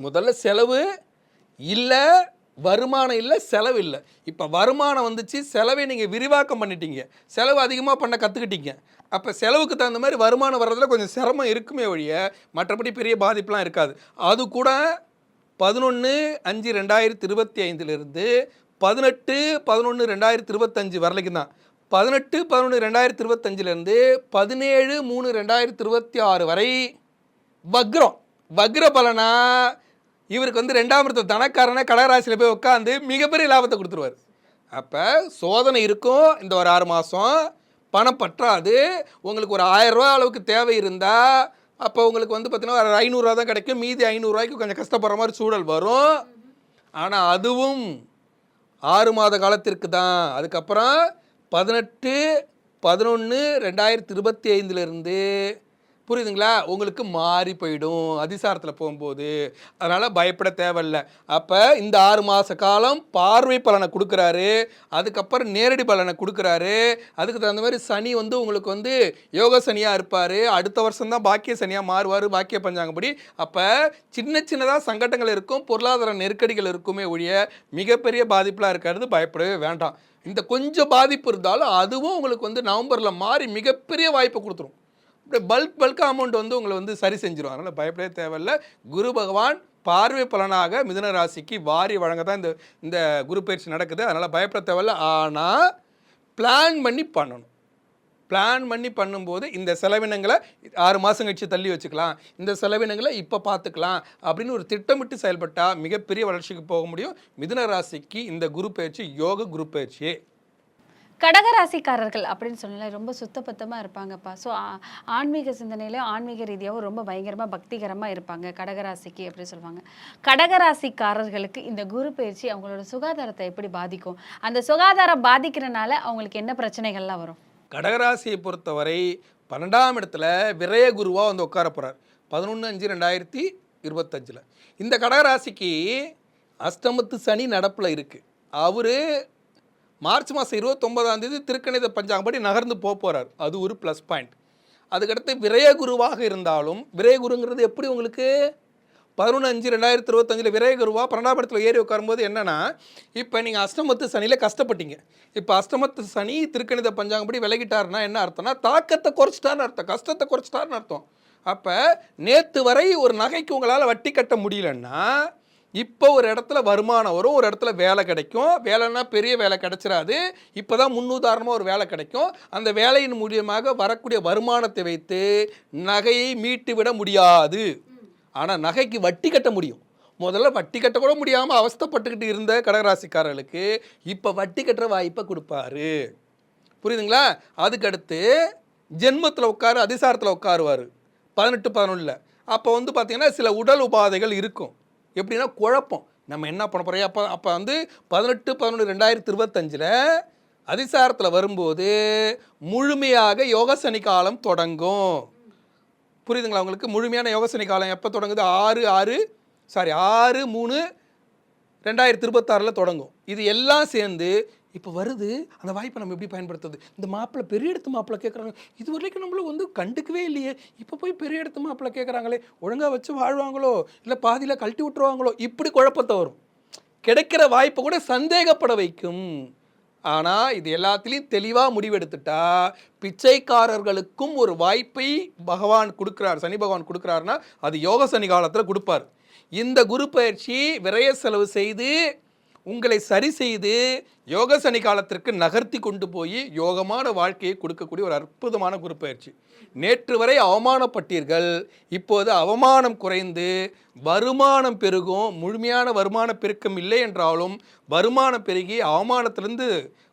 முதல்ல செலவு இல்லை, வருமானம் இல்லை, செலவு இல்லை. இப்போ வருமானம் வந்துச்சு, செலவை நீங்கள் விரிவாக்கம் பண்ணிட்டீங்க, செலவு அதிகமாக பண்ண கற்றுக்கிட்டீங்க. அப்போ செலவுக்கு தகுந்த மாதிரி வருமானம் வர்றதுல கொஞ்சம் சிரமம் இருக்குமே ஒழிய மற்றபடி பெரிய பாதிப்புலாம் இருக்காது. அது கூட 11/5/2025 18/11/2025 வரலைக்கும் தான். 18/11/2025 17/3/2026 வரை வக்ர பலனா இவருக்கு வந்து 2ஆம் இடத்து தனக்காரனை கடகராசியில் போய் உட்காந்து மிகப்பெரிய லாபத்தை கொடுத்துருவார். அப்போ சோதனை இருக்கும். இந்த ஒரு 6 மாதம் பணம் பற்றாது. உங்களுக்கு ஒரு 1000 ரூபா அளவுக்கு தேவை இருந்தால் அப்போ உங்களுக்கு வந்து பார்த்தீங்கன்னா ஒரு 500 ரூபா தான் கிடைக்கும். மீதி 500 ரூபாய்க்கு கொஞ்சம் கஷ்டப்படுற மாதிரி சூழல் வரும். ஆனால் அதுவும் 6 மாத காலத்திற்கு தான். அதுக்கப்புறம் 18/11/2025 புரியுதுங்களா, உங்களுக்கு மாறி போயிடும் அதிசாரத்தில் போகும்போது. அதனால் பயப்பட தேவையில்லை. அப்போ இந்த 6 மாத காலம் பார்வை பலனை கொடுக்குறாரு, அதுக்கப்புறம் நேரடி பலனை கொடுக்குறாரு. அதுக்கு தகுந்த மாதிரி சனி வந்து உங்களுக்கு வந்து யோக சனியாக இருப்பார். அடுத்த வருஷம் தான் பாக்கிய சனியாக மாறுவார் பாக்கிய பஞ்சாங்கப்படி. அப்போ சின்னதாக சங்கடங்கள் இருக்கும், பொருளாதார நெருக்கடிகள் இருக்குமே ஒழிய மிகப்பெரிய பாதிப்புலாம் இருக்காது. பயப்படவே வேண்டாம். இந்த கொஞ்சம் பாதிப்பு இருந்தாலும் அதுவும் உங்களுக்கு வந்து நவம்பரில் மாறி மிகப்பெரிய வாய்ப்பை கொடுத்துரும். அப்படியே பல்காக அமௌண்ட் வந்து உங்களை வந்து சரி செஞ்சிடும். அதனால் பயப்படவே தேவையில்லை. குரு பகவான் பார்வை பலனாக மிதுன ராசிக்கு வாரி வழங்க தான் இந்த குரு பயிற்சி நடக்குது. அதனால் பயப்பட தேவையில்லை. ஆனால் பிளான் பண்ணி பண்ணும்போது இந்த செலவினங்களை 6 மாதம் கழிச்சு தள்ளி வச்சுக்கலாம், இந்த செலவினங்களை இப்போ பார்த்துக்கலாம் அப்படின்னு ஒரு திட்டமிட்டு செயல்பட்டால் மிகப்பெரிய வளர்ச்சிக்கு போக முடியும். மிதுன ராசிக்கு இந்த குரு பயிற்சி யோக குரு பயிற்சியே. கடகராசிக்காரர்கள் அப்படின்னு சொன்னாலே ரொம்ப சுத்தபத்தமாக இருப்பாங்கப்பா. ஸோ ஆன்மீக சிந்தனையிலையும் ஆன்மீக ரீதியாகவும் ரொம்ப பயங்கரமாக பக்திகரமாக இருப்பாங்க கடகராசிக்கு அப்படின்னு சொல்லுவாங்க. கடகராசிக்காரர்களுக்கு இந்த குரு பயிற்சி அவங்களோட சுகாதாரத்தை எப்படி பாதிக்கும்? அந்த சுகாதாரம் பாதிக்கிறனால அவங்களுக்கு என்ன பிரச்சனைகள்லாம் வரும்? கடகராசியை பொறுத்தவரை 12ஆம் இடத்துல விரய குருவாக வந்து உட்கார போகிறார் 11/5/2025. இந்த கடகராசிக்கு அஷ்டமத்து சனி நடப்பில் இருக்குது. அவர் மார்ச் மாதம் 29ஆம் தேதி திருக்கணித பஞ்சாங்கப்படி நகர்ந்து போகிறார். அது ஒரு ப்ளஸ் பாயிண்ட். அதுக்கடுத்து விரய குருவாக இருந்தாலும், விரய குருங்கிறது எப்படி உங்களுக்கு 11/5/2025 விரய குருவா 12ஆம் இடத்துல ஏறி உட்காரும்போது என்னென்னா, இப்போ நீங்கள் அஷ்டமத்து சனியில் கஷ்டப்பட்டீங்க. இப்போ அஷ்டமத்து சனி திருக்கணித பஞ்சாங்கப்படி விலகிட்டாருன்னா என்ன அர்த்தம்னா தாக்கத்தை குறைச்சிட்டான்னு அர்த்தம், கஷ்டத்தை குறைச்சிட்டாருன்னு அர்த்தம். அப்போ நேற்று வரை ஒரு நகைக்கு உங்களால் வட்டி கட்ட முடியலன்னா இப்போ ஒரு இடத்துல வருமானம் வரும், ஒரு இடத்துல வேலை கிடைக்கும். வேலைன்னா பெரிய வேலை கிடைச்சிடாது, இப்போ தான் முன்னுதாரணமாக ஒரு வேலை கிடைக்கும். அந்த வேலையின் மூலியமாக வரக்கூடிய வருமானத்தை வைத்து நகையை மீட்டு விட முடியாது. ஆனால் நகைக்கு வட்டி கட்ட முடியும். முதல்ல வட்டி கட்ட கூட முடியாமல் அவஸ்தைப்பட்டுக்கிட்டு இருந்த கடகராசிக்காரர்களுக்கு இப்போ வட்டி கட்டுற வாய்ப்பை கொடுப்பாரு. புரியுதுங்களா? அதுக்கடுத்து ஜென்மத்தில் உட்காரு, அதிசாரத்தில் உட்காருவார் 18/11. அப்போ வந்து பார்த்திங்கன்னா சில உடல் உபாதைகள் இருக்கும். எப்படின்னா குழப்பம், நம்ம என்ன பண்ண போகிறோம். அப்போ வந்து 18/11/2025 அதிசாரத்தில் வரும்போது முழுமையாக யோக சனி காலம் தொடங்கும். புரியுதுங்களா உங்களுக்கு? முழுமையான யோகசனி காலம் எப்போ தொடங்குது? 6/3/2026 தொடங்கும். இது எல்லாம் சேர்ந்து இப்போ வருது. அந்த வாய்ப்பை நம்ம எப்படி பயன்படுத்துறது? இந்த மாப்பிள்ளை பெரிய இடத்து மாப்பிள்ளை கேட்குறாங்க, இது வரைக்கும் நம்மள வந்து கண்டுக்கவே இல்லையே, இப்போ போய் பெரிய இடத்து மாப்பிள்ளை கேட்குறாங்களே, ஒழுங்காக வச்சு வாழ்வாங்களோ இல்லை பாதியில் கழட்டி விட்டுருவாங்களோ, இப்படி குழப்பத்தை வரும். கிடைக்கிற வாய்ப்பை கூட சந்தேகப்பட வைக்கும். ஆனால் இது எல்லாத்துலேயும் தெளிவாக முடிவெடுத்துட்டா பிச்சைக்காரர்களுக்கும் ஒரு வாய்ப்பை பகவான் கொடுக்குறார். சனி பகவான் கொடுக்குறாருன்னா அது யோக சனி காலத்தில் கொடுப்பார். இந்த குரு பயிற்சி விரய செலவு செய்து உங்களை சரி செய்து யோக சனி காலத்திற்கு நகர்த்தி கொண்டு போய் யோகமான வாழ்க்கையை கொடுக்கக்கூடிய ஒரு அற்புதமான குரு பயிற்சி. நேற்று வரை அவமானப்பட்டீர்கள், இப்போது அவமானம் குறைந்து வருமானம் பெருகும். முழுமையான வருமான பெருக்கம் இல்லை என்றாலும் வருமானம் பெருகி அவமானத்திலிருந்து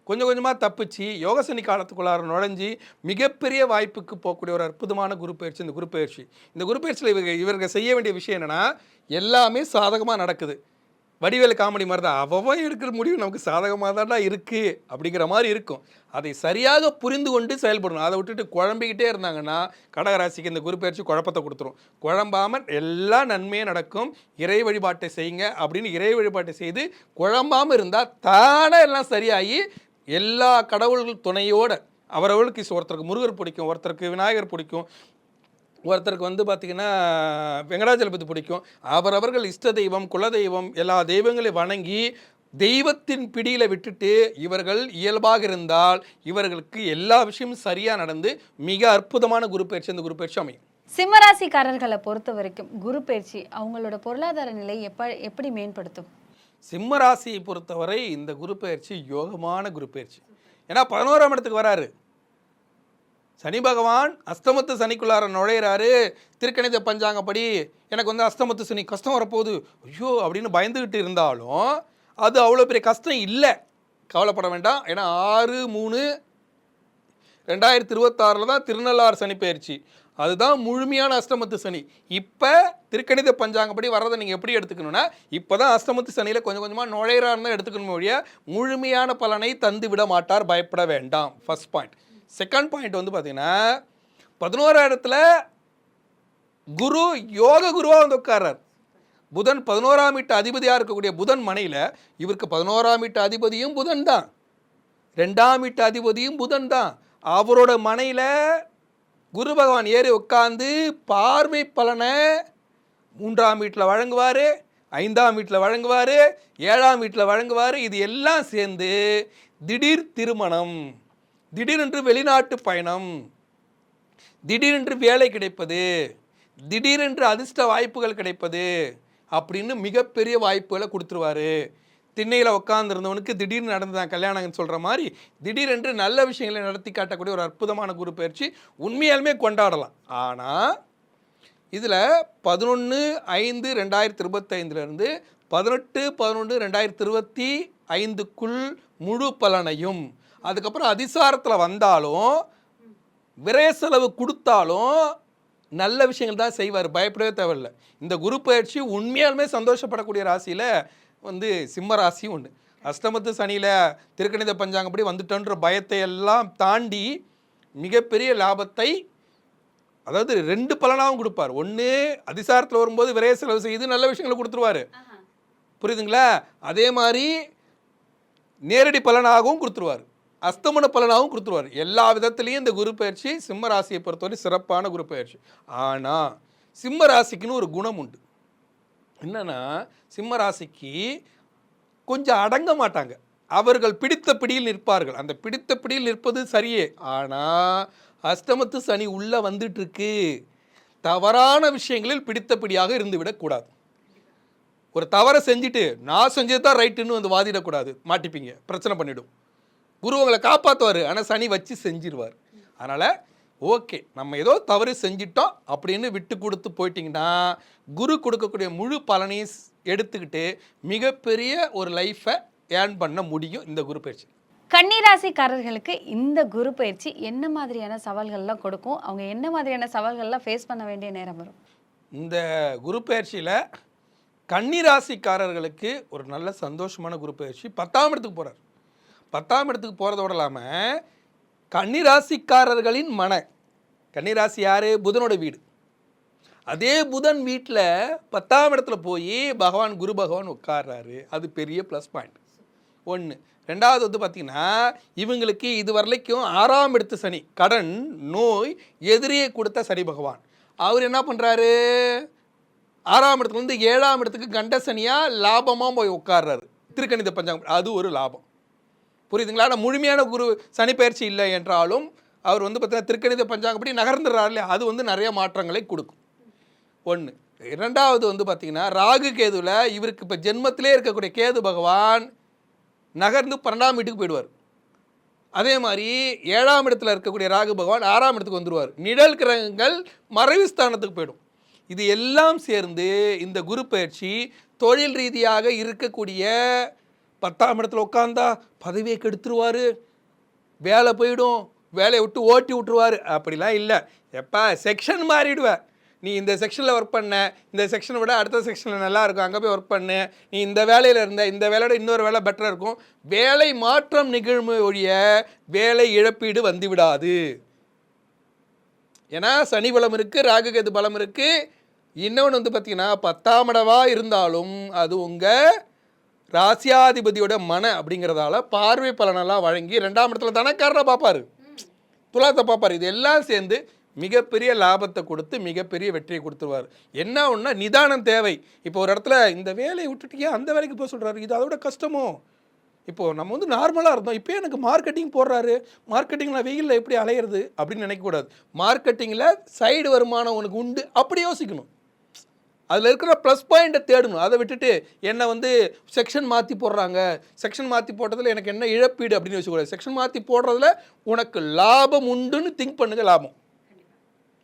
கொஞ்சம் கொஞ்சமாக தப்பிச்சு யோக சனி காலத்துக்குள்ளார நுழைஞ்சி மிகப்பெரிய வாய்ப்புக்கு போகக்கூடிய ஒரு அற்புதமான குரு பயிற்சி இந்த குரு பயிற்சி. இந்த குரு பயிற்சியில் இவர்கள் செய்ய வேண்டிய விஷயம் என்னென்னா, எல்லாமே சாதகமாக நடக்குது. வடிவேலு காமெடி மாதிரி தான், அவன் எடுக்கிற முடிவு நமக்கு சாதகமாக தான்டா இருக்குது அப்படிங்கிற மாதிரி இருக்கும். அதை சரியாக புரிந்து கொண்டு செயல்படணும். அதை விட்டுட்டு குழம்பிக்கிட்டே இருந்தாங்கன்னா கடகராசிக்கு இந்த குரு பயிற்சி குழப்பத்தை கொடுத்துரும். குழம்பாமல் எல்லா நன்மையும் நடக்கும். இறை வழிபாட்டை செய்யுங்க அப்படின்னு இறை வழிபாட்டை செய்து குழம்பாமல் இருந்தால் தானே எல்லாம் சரியாகி எல்லா கடவுள்கள் துணையோடு அவரவர்களுக்கு ஒருத்தருக்கு முருகர் பிடிக்கும், ஒருத்தருக்கு விநாயகர் பிடிக்கும், ஒருத்தருக்கு வந்து பார்த்திங்கன்னா வெங்கடாஜலபதி பிடிக்கும். அவரவர்கள் இஷ்ட தெய்வம் குலதெய்வம் எல்லா தெய்வங்களையும் வணங்கி தெய்வத்தின் பிடியில் விட்டுட்டு இவர்கள் இயல்பாக இருந்தால் இவர்களுக்கு எல்லா விஷயமும் சரியாக நடந்து மிக அற்புதமான குரு பயிற்சி இந்த குரு பயிற்சி அமையும். சிம்மராசிக்காரர்களை பொறுத்த வரைக்கும் குரு பயிற்சி அவங்களோட பொருளாதார நிலை எப்படி மேம்படுத்தும்? சிம்மராசியை பொறுத்தவரை இந்த குரு பயிற்சி யோகமான குரு பயிற்சி. ஏன்னா 11ஆம் இடத்துக்கு வராரு சனி பகவான். அஸ்தமத்து சனிக்குள்ளார நுழையிறாரு. திருக்கணித பஞ்சாங்கப்படி எனக்கு வந்து அஸ்தமத்து சனி கஷ்டம் வரப்போகுது ஐயோ அப்படின்னு பயந்துக்கிட்டு இருந்தாலும் அது அவ்வளோ பெரிய கஷ்டம் இல்லை, கவலைப்பட வேண்டாம். ஏன்னா 6/3/2026 தான் திருநள்ளாறு சனி பயிற்சி. அதுதான் முழுமையான அஷ்டமத்து சனி. இப்போ திருக்கணித பஞ்சாங்கப்படி வர்றதை நீங்கள் எப்படி எடுத்துக்கணும்னா, இப்போ தான் அஷ்டமத்து சனியில் கொஞ்சம் கொஞ்சமாக நுழையிறாருன்னு தான் எடுத்துக்கணும் ஒழிய முழுமையான பலனை தந்து விட மாட்டார், பயப்பட வேண்டாம். First point. செகண்ட் பாயிண்ட் வந்து பார்த்தீங்கன்னா 11ஆம் இடத்துல குரு யோக குருவாக வந்து உட்கார்றார். புதன் 11ஆம் வீட்டு அதிபதியாக இருக்கக்கூடிய புதன் மனையில் இவருக்கு 11ஆம் வீட்டு அதிபதியும் புதன் தான், 2ஆம் வீட்டு அதிபதியும் புதன் தான். அவரோட மனையில் குரு பகவான் ஏறி உட்காந்து பார்வை பலனை 3ஆம் வீட்டில் வழங்குவார், 5ஆம் வீட்டில் வழங்குவார், 7ஆம் வீட்டில் வழங்குவார். இது எல்லாம் சேர்ந்து திடீர் திருமணம், திடீரென்று வெளிநாட்டு பயணம், திடீரென்று வேலை கிடைப்பது, திடீரென்று அதிர்ஷ்ட வாய்ப்புகள் கிடைப்பது அப்படின்னு மிகப்பெரிய வாய்ப்புகளை கொடுத்துருவாரு. திண்ணையில் உட்காந்துருந்தவனுக்கு திடீர்னு நடந்ததான் கல்யாணம்னு சொல்கிற மாதிரி திடீரென்று நல்ல விஷயங்களை நடத்தி காட்டக்கூடிய ஒரு அற்புதமான குரு பயிற்சி உண்மையாலுமே கொண்டாடலாம். ஆனால் இதில் 11/5/2025 18/11/2025 முழு பலனையும், அதுக்கப்புறம் அதிசாரத்தில் வந்தாலும் விரய செலவு கொடுத்தாலும் நல்ல விஷயங்கள் தான் செய்வார், பயப்படவே தேவையில்லை. இந்த குரு பயிற்சி உண்மையாலுமே சந்தோஷப்படக்கூடிய ராசியில் வந்து சிம்ம ராசி ஒன்று. அஷ்டமத்து சனியில் திருக்கணித பஞ்சாங்கப்படி வந்துட்டோன்ற பயத்தை எல்லாம் தாண்டி மிகப்பெரிய லாபத்தை, அதாவது 2 பலனாகவும் கொடுப்பார். ஒன்று அதிசாரத்தில் வரும்போது விரைய செலவு செய்து நல்ல விஷயங்களை கொடுத்துருவார், புரியுதுங்களா? அதே மாதிரி நேரடி பலனாகவும் கொடுத்துருவார், அஸ்தமன பலனாகவும் கொடுத்துருவார். எல்லா விதத்துலேயும் இந்த குரு பயிற்சி சிம்ம ராசியை பொறுத்தவரை சிறப்பான குரு பயிற்சி. ஆனால் சிம்ம ராசிக்குன்னு ஒரு குணம் உண்டு. என்னன்னா சிம்ம ராசிக்கு கொஞ்சம் அடங்க மாட்டாங்க. அவர்கள் பிடித்த பிடியில் நிற்பார்கள். அந்த பிடித்த பிடியில் நிற்பது சரியே, ஆனால் அஷ்டமத்து சனி உள்ளே வந்துட்டு இருக்கு. தவறான விஷயங்களில் பிடித்த பிடியாக இருந்து விடக்கூடாது. ஒரு தவறை செஞ்சுட்டு நான் செஞ்சது தான் ரைட்டுன்னு வந்து வாதிடக்கூடாது, மாட்டிப்பீங்க, பிரச்சனை பண்ணிவிடும். குரு உங்களை காப்பாற்றுவார், ஆனால் சனி வச்சு செஞ்சிருவார். அதனால் ஓகே நம்ம ஏதோ தவறு செஞ்சிட்டோம் அப்படின்னு விட்டு கொடுத்து போயிட்டிங்கன்னா குரு கொடுக்கக்கூடிய முழு பலனையும் எடுத்துக்கிட்டு மிகப்பெரிய ஒரு லைஃப்பை ஏர்ன் பண்ண முடியும் இந்த குரு பயிற்சி. கன்னிராசிக்காரர்களுக்கு இந்த குரு பயிற்சி என்ன மாதிரியான சவால்கள்லாம் கொடுக்கும்? அவங்க என்ன மாதிரியான சவால்கள்லாம் ஃபேஸ் பண்ண வேண்டிய நேரம் வரும்? இந்த குரு பயிற்சியில் கன்னிராசிக்காரர்களுக்கு ஒரு நல்ல சந்தோஷமான குரு பயிற்சி. 10ஆம் இடத்துக்கு போகிறார். 10ஆம் இடத்துக்கு போகிறதோடு இல்லாமல் கன்னிராசிக்காரர்களின் கன்னிராசி யார்? புதனோட வீடு. அதே புதன் வீட்டில் 10ஆம் இடத்துல போய் பகவான் குரு பகவான் உட்கார்றாரு. அது பெரிய ப்ளஸ் பாயிண்ட். ஒன்று. ரெண்டாவது வந்து பார்த்தீங்கன்னா இவங்களுக்கு இது வரலைக்கும் 6ஆம் இடத்து சனி, கடன், நோய், எதிரியை கொடுத்த சனி பகவான். அவர் என்ன பண்ணுறாரு, 6ஆம் இடத்துலேருந்து 7ஆம் இடத்துக்கு கண்ட சனியாக லாபமாக போய் உட்கார்றாரு. திருக்கணித பஞ்சாங்கம் அது ஒரு லாபம். புரியுதுங்களா? ஆனால் முழுமையான குரு சனி பயிற்சி இல்லை என்றாலும் அவர் வந்து பார்த்தீங்கன்னா திருக்கணித பஞ்சாங்கப்படி நகர்ந்துடுறாரு இல்லையா, அது வந்து நிறைய மாற்றங்களை கொடுக்கும். ஒன்று. இரண்டாவது வந்து பார்த்தீங்கன்னா ராகு கேதுவில் இவருக்கு இப்போ ஜென்மத்திலே இருக்கக்கூடிய கேது பகவான் நகர்ந்து 12ஆம் வீட்டுக்கு போயிடுவார். அதே மாதிரி 7ஆம் இடத்துல இருக்கக்கூடிய ராகு பகவான் 6ஆம் இடத்துக்கு வந்துடுவார். நிழல் கிரகங்கள் மறைவு ஸ்தானத்துக்கு போயிடும். இது எல்லாம் சேர்ந்து இந்த குரு பயிற்சி தொழில் ரீதியாக இருக்கக்கூடிய 10ஆம் இடத்துல உட்காந்தா பதவியை கெடுத்துருவார், வேலை போயிடும், வேலையை விட்டு ஓட்டி விட்டுருவார். அப்படிலாம் இல்லை. எப்போ செக்ஷன் மாறிடுவேன், நீ இந்த செக்ஷனில் ஒர்க் பண்ண, இந்த செக்ஷனை விட அடுத்த செக்ஷனில் நல்லா இருக்கும், அங்கே போய் ஒர்க் பண்ணு, நீ இந்த வேலையில் இருந்த இந்த வேலையோட இன்னொரு வேலை பெட்டராக இருக்கும். வேலை மாற்றம் நிகழும் ஒழிய வேலை இழப்பீடு வந்து விடாது. ஏன்னா சனி பலம் இருக்குது, ராகு கேது பலம் இருக்குது. இன்னொன்று வந்து பார்த்தீங்கன்னா 10ஆம் இடமாக இருந்தாலும் அது உங்கள் ராசியாதிபதியோட மன அப்படிங்கிறதால பார்வை பலனெல்லாம் வழங்கி 2ஆம் இடத்துல தனக்காரனை பார்ப்பார், துலாத்தை பார்ப்பார். இது எல்லாம் சேர்ந்து மிகப்பெரிய லாபத்தை கொடுத்து மிகப்பெரிய வெற்றியை கொடுத்துருவார். என்ன ஒன்றா நிதானம் தேவை. இப்போ ஒரு இடத்துல இந்த வேலையை விட்டுட்டு அந்த வேலைக்கு போக சொல்கிறாரு, இது அதோட கஷ்டமோ. இப்போது நம்ம வந்து நார்மலாக இருந்தோம், இப்போ எனக்கு மார்க்கெட்டிங் போடுறாரு, மார்க்கெட்டிங்கில் வெயிலில் எப்படி அலையிறது அப்படின்னு நினைக்கக்கூடாது. மார்க்கெட்டிங்கில் சைடு வருமானம் உனக்கு உண்டு அப்படி யோசிக்கணும். அதில் இருக்கிற ப்ளஸ் பாயிண்ட்டை தேடணும். அதை விட்டுட்டு என்னை வந்து செக்ஷன் மாற்றி போடுறாங்க, செக்ஷன் மாற்றி போட்டதில் எனக்கு என்ன இழப்பீடு அப்படின்னு யோசிக்கக்கூடாது. செக்ஷன் மாற்றி போடுறதுல உனக்கு லாபம் உண்டுன்னு திங்க் பண்ணுங்க. லாபம்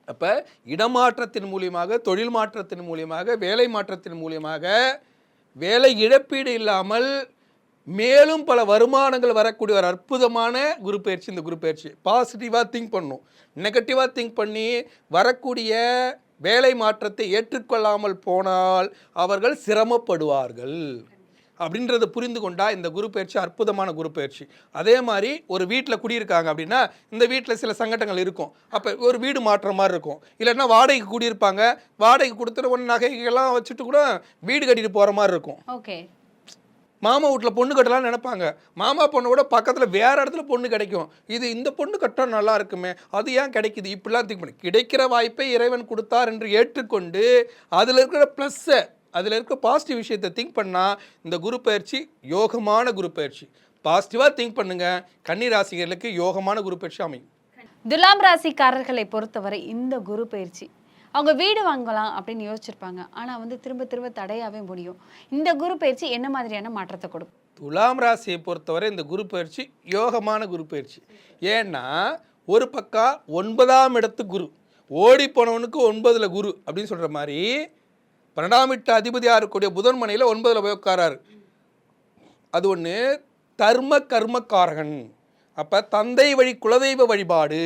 அப்போ இடமாற்றத்தின் மூலியமாக, தொழில் மாற்றத்தின் மூலியமாக, வேலை மாற்றத்தின் மூலியமாக வேலை இழப்பீடு இல்லாமல் மேலும் பல வருமானங்கள் வரக்கூடிய ஒரு அற்புதமான குரு பயிற்சி இந்த குரு பயிற்சி. பாசிட்டிவாக திங்க் பண்ணணும். நெகட்டிவாக திங்க் பண்ணி வரக்கூடிய வேலை மாற்றத்தை ஏற்றுக்கொள்ளாமல் போனால் அவர்கள் சிரமப்படுவார்கள் அப்படின்றத புரிந்து கொண்டா இந்த குரு பயிற்சி அற்புதமான குரு பயிற்சி. அதே மாதிரி ஒரு வீட்டில் குடியிருக்காங்க அப்படின்னா இந்த வீட்டில் சில சங்கடங்கள் இருக்கும். அப்போ ஒரு வீடு மாற்ற மாதிரி இருக்கும். இல்லைன்னா வாடகைக்கு குடியிருப்பாங்க, வாடகை கொடுத்துட்டு ஒன்று நகைகள்லாம் வச்சுட்டு கூட வீடு கட்டிட்டு போகிற மாதிரி இருக்கும். ஓகே. மாமா வீட்டில் பொண்ணு கட்டலாம்னு நினைப்பாங்க, மாமா பொண்ணு கூட பக்கத்தில் வேறு இடத்துல பொண்ணு கிடைக்கும். இது இந்த பொண்ணு கட்டம் நல்லா இருக்குமே, அது ஏன் கிடைக்குது, இப்படிலாம் திங்க் பண்ணி கிடைக்கிற வாய்ப்பை இறைவன் கொடுத்தார் என்று ஏற்றுக்கொண்டு அதில் இருக்கிற ப்ளஸ்ஸை, அதில் இருக்க பாசிட்டிவ் விஷயத்தை திங்க் பண்ணால் இந்த குரு பயிற்சி யோகமான குரு பயிற்சி. பாசிட்டிவாக திங்க் பண்ணுங்கள், கன்னி ராசிகளுக்கு யோகமான குரு பயிற்சி அமையும். துலாம் ராசிக்காரர்களை பொறுத்தவரை இந்த குரு பயிற்சி அவங்க வீடு வாங்கலாம் அப்படின்னு யோசிச்சிருப்பாங்க, ஆனால் வந்து திரும்ப திரும்ப தடையாகவே முடியும். இந்த குரு பயிற்சி என்ன மாதிரியான மாற்றத்தை கொடுக்கும்? துலாம் ராசியை பொறுத்தவரை இந்த குரு பயிற்சி யோகமான குரு பயிற்சி. ஏன்னா ஒரு பக்கம் 9ஆம் இடத்து குரு, ஓடி போனவனுக்கு 9ல் குரு அப்படின்னு சொல்கிற மாதிரி 12ஆம் வீட்டு அதிபதியாக இருக்கக்கூடிய புதன் மனையில் 9ல் போய் உட்காராரு. அது ஒன்று. தர்ம கர்மக்காரகன். அப்போ தந்தை வழி குலதெய்வ வழிபாடு,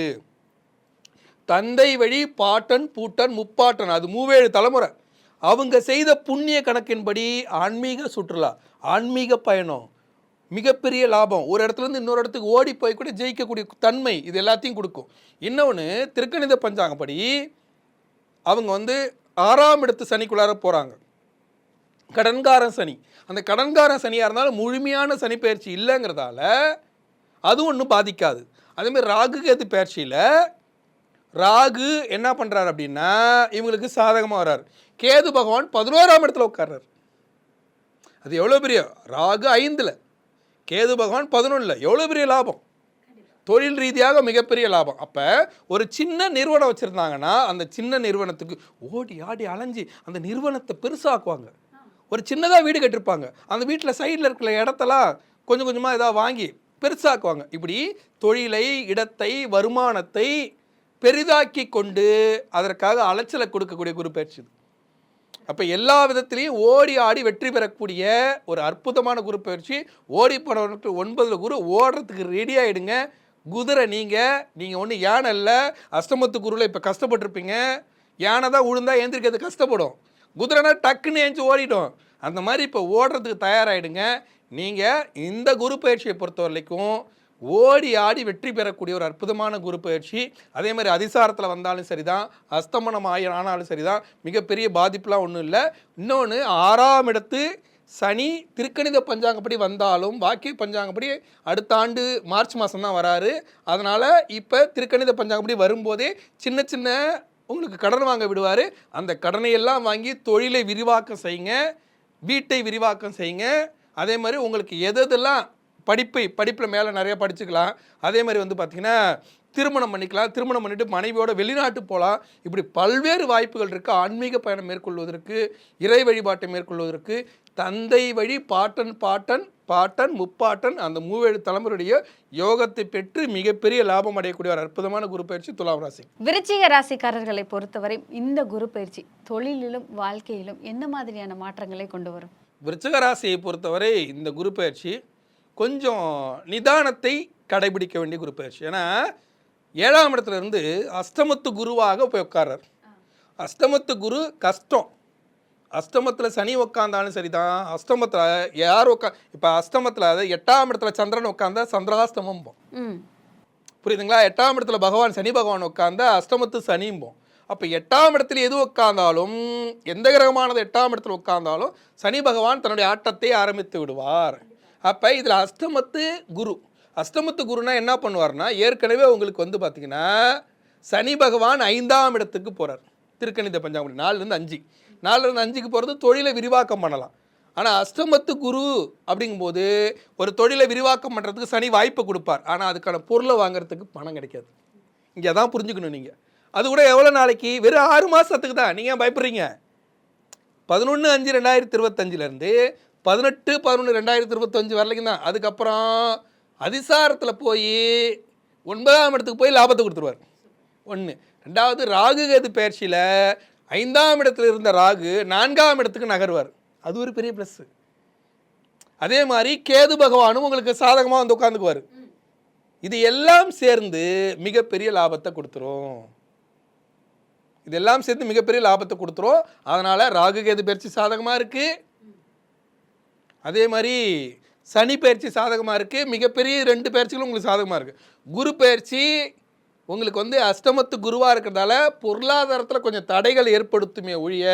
தந்தை வழி பாட்டன் பூட்டன் முப்பாட்டன், அது 37 தலைமுறை அவங்க செய்த புண்ணிய கணக்கின்படி ஆன்மீக சுற்றுலா, ஆன்மீக பயணம், மிகப்பெரிய லாபம், ஒரு இடத்துலேருந்து இன்னொரு இடத்துக்கு ஓடி போய் கூட ஜெயிக்கக்கூடிய தன்மை, இது எல்லாத்தையும் கொடுக்கும். இன்னொன்று திருக்கணித பஞ்சாங்கப்படி அவங்க வந்து 6ஆம் இடத்து சனிக்குள்ளார போகிறாங்க. கடன்காரன் சனி. அந்த கடன்காரன் சனியாக இருந்தாலும் முழுமையான சனி பயிற்சி இல்லைங்கிறதால அதுவும் ஒன்றும் பாதிக்காது. அதேமாதிரி ராகு கேது பயிற்சியில் ராகு என்ன பண்ணுறாரு அப்படின்னா இவங்களுக்கு சாதகமாக வர்றாரு. கேது பகவான் 11ஆம் இடத்துல உட்கார்றாரு. அது எவ்வளோ பெரிய, ராகு 5ல், கேது பகவான் 11ல், எவ்வளோ பெரிய லாபம், தொழில் ரீதியாக மிகப்பெரிய லாபம். அப்போ ஒரு சின்ன நிறுவனம் வச்சுருந்தாங்கன்னா அந்த சின்ன நிறுவனத்துக்கு ஓடி ஆடி அலைஞ்சி அந்த நிறுவனத்தை பெருசாக்குவாங்க. ஒரு சின்னதாக வீடு கட்டிருப்பாங்க, அந்த வீட்டில் சைடில் இருக்கிற இடத்தெல்லாம் கொஞ்சம் கொஞ்சமாக ஏதாவது வாங்கி பெருசாக்குவாங்க. இப்படி தொழிலை, இடத்தை, வருமானத்தை பெரிதாக்கி கொண்டு அதற்காக அலைச்சலை கொடுக்கக்கூடிய குரு பயிற்சி. அப்போ எல்லா விதத்திலையும் ஓடி ஆடி வெற்றி பெறக்கூடிய ஒரு அற்புதமான குரு பயிற்சி. ஓடி போனவருக்கு 9ல் குரு, ஓடுறதுக்கு ரெடி ஆகிடுங்க. குதிரை நீங்கள் ஒன்றும் யானை இல்லை. அஷ்டமத்து குருவில் இப்போ கஷ்டப்பட்டுருப்பீங்க, யானை தான் உழுந்தா எழுந்திரிக்கிறது கஷ்டப்படும், குதிரைனா டக்குன்னு ஏஞ்சி ஓடிடும். அந்த மாதிரி இப்போ ஓடுறதுக்கு தயாராகிடுங்க. நீங்கள் இந்த குரு பயிற்சியை பொறுத்த வரைக்கும் ஓடி ஆடி வெற்றி பெறக்கூடிய ஒரு அற்புதமான குரு பயிற்சி. அதே மாதிரி அதிசாரத்தில் வந்தாலும் சரிதான், அஸ்தமனம் ஆனாலும் சரிதான், மிகப்பெரிய பாதிப்புலாம் ஒன்றும் இல்லை. இன்னொன்று 6ஆம் இடத்து சனி திருக்கணித பஞ்சாங்கப்படி வந்தாலும் வாக்கிய பஞ்சாங்கப்படி அடுத்த ஆண்டு மார்ச் மாதம் தான் வராரு. அதனால் இப்போ திருக்கணித பஞ்சாங்கப்படி வரும்போதே சின்ன சின்ன உங்களுக்கு கடன் வாங்க விடுவார். அந்த கடனை எல்லாம் வாங்கி தொழிலை விரிவாக்கம் செய்யுங்க, வீட்டை விரிவாக்கம் செய்யுங்க. அதே மாதிரி உங்களுக்கு எதெல்லாம் படிப்பில் மேலே நிறையா படிச்சுக்கலாம். அதே மாதிரி வந்து பார்த்திங்கன்னா திருமணம் பண்ணிக்கலாம், திருமணம் பண்ணிவிட்டு மனைவியோட வெளிநாட்டு போகலாம். இப்படி பல்வேறு வாய்ப்புகள் இருக்குது. ஆன்மீக பயணம் மேற்கொள்வதற்கு, இறை வழிபாட்டை மேற்கொள்வதற்கு, தந்தை வழி பாட்டன் முப்பாட்டன் அந்த 7 தலைமுறையுடைய யோகத்தை பெற்று மிகப்பெரிய லாபம் அடையக்கூடிய ஒரு அற்புதமான குரு பயிற்சி துலாம் ராசி. விருச்சிக ராசிக்காரர்களை பொறுத்தவரை இந்த குரு பயிற்சி தொழிலிலும் வாழ்க்கையிலும் என்ன மாதிரியான மாற்றங்களை கொண்டு வரும்? விருச்சிக ராசியை பொறுத்தவரை இந்த குரு பயிற்சி கொஞ்சம் நிதானத்தை கடைபிடிக்க வேண்டிய குரு பயிற்சி. ஏன்னா 7ஆம் இடத்துல இருந்து அஷ்டமத்து குருவாக போய் உட்கார்றார். அஷ்டமத்து குரு கஷ்டம். அஷ்டமத்தில் சனி உட்காந்தாலும் சரிதான், அஷ்டமத்தில் யார் இப்போ அஷ்டமத்தில் அதாவது 8ஆம் இடத்துல சந்திரன் உட்காந்தா சந்திராஷ்டமம் புரியுதுங்களா? 8ஆம் இடத்துல பகவான் சனி பகவான் உட்காந்தா அஷ்டமத்து சனிம்போம். அப்போ 8ஆம் இடத்துல எது உட்கார்ந்தாலும், எந்த கிரகமானது 8ஆம் இடத்துல உட்கார்ந்தாலும் சனி பகவான் தன்னுடைய ஆட்டத்தை ஆரம்பித்து விடுவார். அப்போ இதில் அஷ்டமத்து குருனா என்ன பண்ணுவார்னா, ஏற்கனவே உங்களுக்கு வந்து பார்த்திங்கன்னா சனி பகவான் 5ஆம் இடத்துக்கு போகிறார். திருக்கணித பஞ்சாங்கப்படி 4லேருந்து 5க்கு போகிறது தொழிலை விரிவாக்கம் பண்ணலாம். ஆனால் அஷ்டமத்து குரு அப்படிங்கும்போது ஒரு தொழிலை விரிவாக்கம் பண்ணுறதுக்கு சனி வாய்ப்பை கொடுப்பார். ஆனால் அதுக்கான பொருளை வாங்குறதுக்கு பணம் கிடைக்காது. இங்கே தான் புரிஞ்சுக்கணும் நீங்கள். அது கூட எவ்வளோ நாளைக்கு? வெறும் 6 மாதத்துக்கு தான். நீங்கள் பயப்படுறீங்க? 11/5/2025 18/11/2025 வரலைக்கும் தான். அதுக்கப்புறம் அதிசாரத்தில் போய் 9ஆம் இடத்துக்கு போய் லாபத்தை கொடுத்துருவார். 1. 2வது ராகு கேது பயிற்சியில் 5ஆம் இடத்துல இருந்த ராகு 4ஆம் இடத்துக்கு நகர்வார். அது ஒரு பெரிய ப்ளஸ்ஸு. அதே மாதிரி கேது பகவானும் உங்களுக்கு சாதகமாக வந்து உட்காந்துக்குவார். இது எல்லாம் சேர்ந்து மிகப்பெரிய லாபத்தை கொடுத்துரும். அதனால் ராகு கேது பயிற்சி சாதகமாக இருக்குது. அதே மாதிரி சனி பயிற்சி சாதகமாக இருக்குது. மிகப்பெரிய 2 பயிற்சிகளும் உங்களுக்கு சாதகமாக இருக்குது. குரு பயிற்சி உங்களுக்கு வந்து அஷ்டமத்து குருவாக இருக்கிறதால பொருளாதாரத்தில் கொஞ்சம் தடைகள் ஏற்படுத்துமே ஒழிய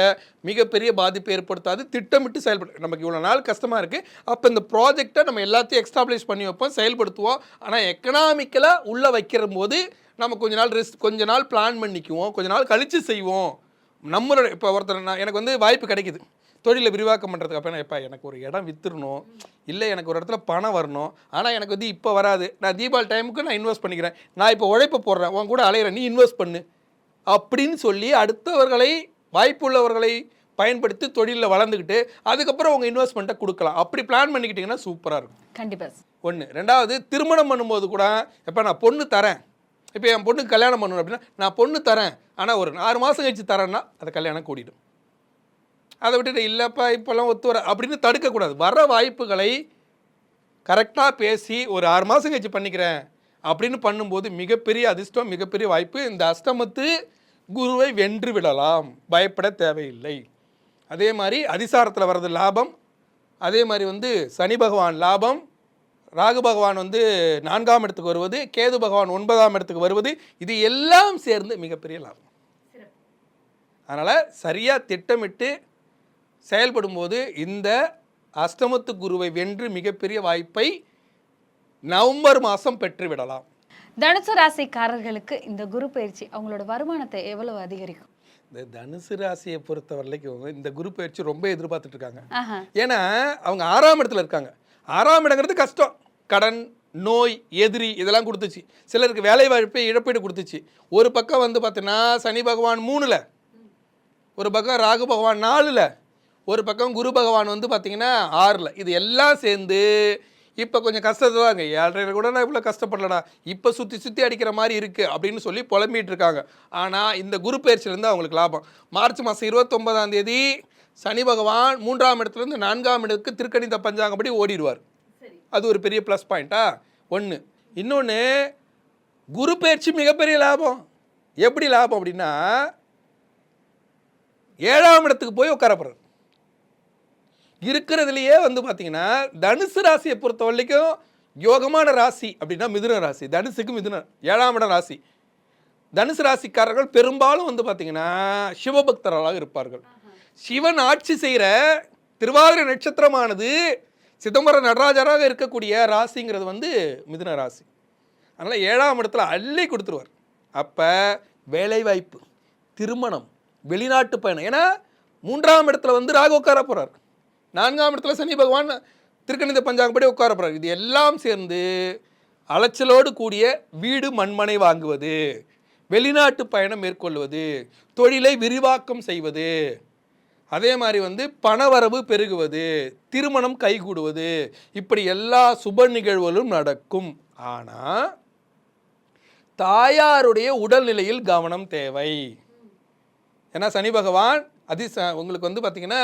மிகப்பெரிய பாதிப்பை ஏற்படுத்தாது. திட்டமிட்டு செயல்படு. நமக்கு இவ்வளோ நாள் கஷ்டமாக இருக்குது, அப்போ இந்த ப்ராஜெக்டை நம்ம எல்லாத்தையும் எக்ஸ்டாப்ளிஷ் பண்ணி வைப்போம், செயல்படுத்துவோம். ஆனால் எக்கனாமிக்கலாக உள்ளே வைக்கிற போது நம்ம கொஞ்ச நாள் பிளான் பண்ணிக்குவோம், கொஞ்ச நாள் கழித்து செய்வோம். நம்மளோட இப்போ ஒருத்தர் எனக்கு வந்து வாய்ப்பு கிடைக்குது தொழிலை விரிவாக்கம் பண்ணுறதுக்கு. அப்போ எப்போ எனக்கு ஒரு இடம் விற்றுறணும், இல்லை எனக்கு ஒரு இடத்துல பணம் வரணும், ஆனால் எனக்கு வந்து இப்போ வராது, நான் தீபாவளி டைமுக்கு நான் இன்வெஸ்ட் பண்ணிக்கிறேன், நான் இப்போ உழைப்பை போடுறேன், உன் கூட அலையிறேன், நீ இன்வெஸ்ட் பண்ணு அப்படின்னு சொல்லி அடுத்தவர்களை, வாய்ப்புள்ளவர்களை பயன்படுத்தி தொழிலில் வளர்ந்துக்கிட்டு அதுக்கப்புறம் உங்கள் இன்வெஸ்ட்மெண்ட்டை கொடுக்கலாம். அப்படி பிளான் பண்ணிக்கிட்டிங்கன்னா சூப்பராக இருக்கும். கண்டிப்பாக. 1. 2வது திருமணம் பண்ணும்போது கூட எப்போ நான் பொண்ணு தரேன், இப்போ என் பொண்ணுக்கு கல்யாணம் பண்ணணும் அப்படின்னா நான் பொண்ணு தரேன், ஆனால் ஒரு 6 மாதம் கழிச்சு தரேன்னா அதை கல்யாணம் கூடிடும். அதை விட்டுட்டு இல்லைப்பா இப்போல்லாம் ஒத்து வர அப்படின்னு தடுக்கக்கூடாது. வர வாய்ப்புகளை கரெக்டாக பேசி ஒரு 6 மாதம் கழிச்சு பண்ணிக்கிறேன் அப்படின்னு பண்ணும்போது மிகப்பெரிய அதிர்ஷ்டம், மிகப்பெரிய வாய்ப்பு. இந்த அஷ்டமத்து குருவை வென்று விடலாம், பயப்பட தேவையில்லை. அதே மாதிரி அதிசாரத்தில் வர்றது லாபம். அதே மாதிரி வந்து சனி பகவான் லாபம், ராகு பகவான் வந்து 4ஆம் இடத்துக்கு வருவது, கேது பகவான் 9ஆம் இடத்துக்கு வருவது, இது எல்லாம் சேர்ந்து மிகப்பெரிய லாபம். அதனால் சரியாக திட்டமிட்டு செயல்படும் போது இந்த அஷ்டமத்து குருவை வென்று மிகப்பெரிய வாய்ப்பை நவம்பர் மாதம் பெற்றுவிடலாம். தனுசு ராசிக்காரர்களுக்கு இந்த குரு பயிற்சி அவங்களோட வருமானத்தை எவ்வளவு அதிகரிக்கும்? இந்த தனுசு ராசியை பொறுத்த வரைக்கும் இந்த குரு பயிற்சி ரொம்ப எதிர்பார்த்துட்டு இருக்காங்க. ஏன்னா அவங்க 6ஆம் இடத்துல இருக்காங்க. 6ஆம் இடங்கிறது கஷ்டம், கடன், நோய், எதிரி இதெல்லாம் கொடுத்துச்சு. சிலருக்கு வேலை வாய்ப்பை இழப்பீடு கொடுத்துச்சு. ஒரு பக்கம் வந்து பார்த்தீங்கன்னா சனி பகவான் 3ல், ஒரு பக்கம் ராகு பகவான் 4ல், ஒரு பக்கம் குரு பகவான் வந்து பார்த்திங்கன்னா 6ல். இது எல்லாம் சேர்ந்து இப்போ கொஞ்சம் கஷ்டத்தை தாங்க. 7.5 கூட நான் இவ்வளோ கஷ்டப்படலடா, இப்போ சுற்றி அடிக்கிற மாதிரி இருக்குது அப்படின்னு சொல்லி புலம்பிகிட்டு இருக்காங்க. ஆனால் இந்த குரு பயிற்சியிலேருந்து அவங்களுக்கு லாபம். மார்ச் மாதம் 29ஆம் தேதி சனி பகவான் 3ஆம் இடத்துலேருந்து 4ஆம் இடத்துக்கு திருக்கணித பஞ்சாங்கப்படி ஓடிடுவார். அது ஒரு பெரிய ப்ளஸ் பாயிண்ட்டா 1. இன்னொன்று, குரு பயிற்சி மிகப்பெரிய லாபம். எப்படி லாபம் அப்படின்னா 7ஆம் இடத்துக்கு போய் உட்காரப்படுறார். இருக்கிறதுலையே வந்து பார்த்திங்கன்னா தனுசு ராசியை பொறுத்த வரைக்கும் யோகமான ராசி அப்படின்னா மிதுன ராசி. தனுசுக்கு மிதுன 7ஆம் இடம் ராசி. தனுசு ராசிக்காரர்கள் பெரும்பாலும் வந்து பார்த்தீங்கன்னா சிவபக்தர்களாக இருப்பார்கள். சிவன் ஆட்சி செய்கிற திருவாதிரை நட்சத்திரமானது சிதம்பரம் நடராஜராக இருக்கக்கூடிய ராசிங்கிறது வந்து மிதுன ராசி. அதனால் 7ஆம் இடத்துல அள்ளி கொடுத்துருவார். அப்போ வேலைவாய்ப்பு, திருமணம், வெளிநாட்டு பயணம். ஏன்னா 3ஆம் இடத்துல வந்து ராகு உட்கார போகிறார், 4ஆம் இடத்துல சனி பகவான் திருக்கணித பஞ்சாங்கப்படி உட்கார போகிறார். இது எல்லாம் சேர்ந்து அலைச்சலோடு கூடிய வீடு மண்மனை வாங்குவது, வெளிநாட்டு பயணம் மேற்கொள்வது, தொழிலை விரிவாக்கம் செய்வது, அதே மாதிரி வந்து பணவரவு பெருகுவது, திருமணம் கைகூடுவது, இப்படி எல்லா சுப நிகழ்வுகளும் நடக்கும். ஆனால் தாயாருடைய உடல்நிலையில் கவனம் தேவை. ஏன்னா சனி பகவான் உங்களுக்கு வந்து பார்த்தீங்கன்னா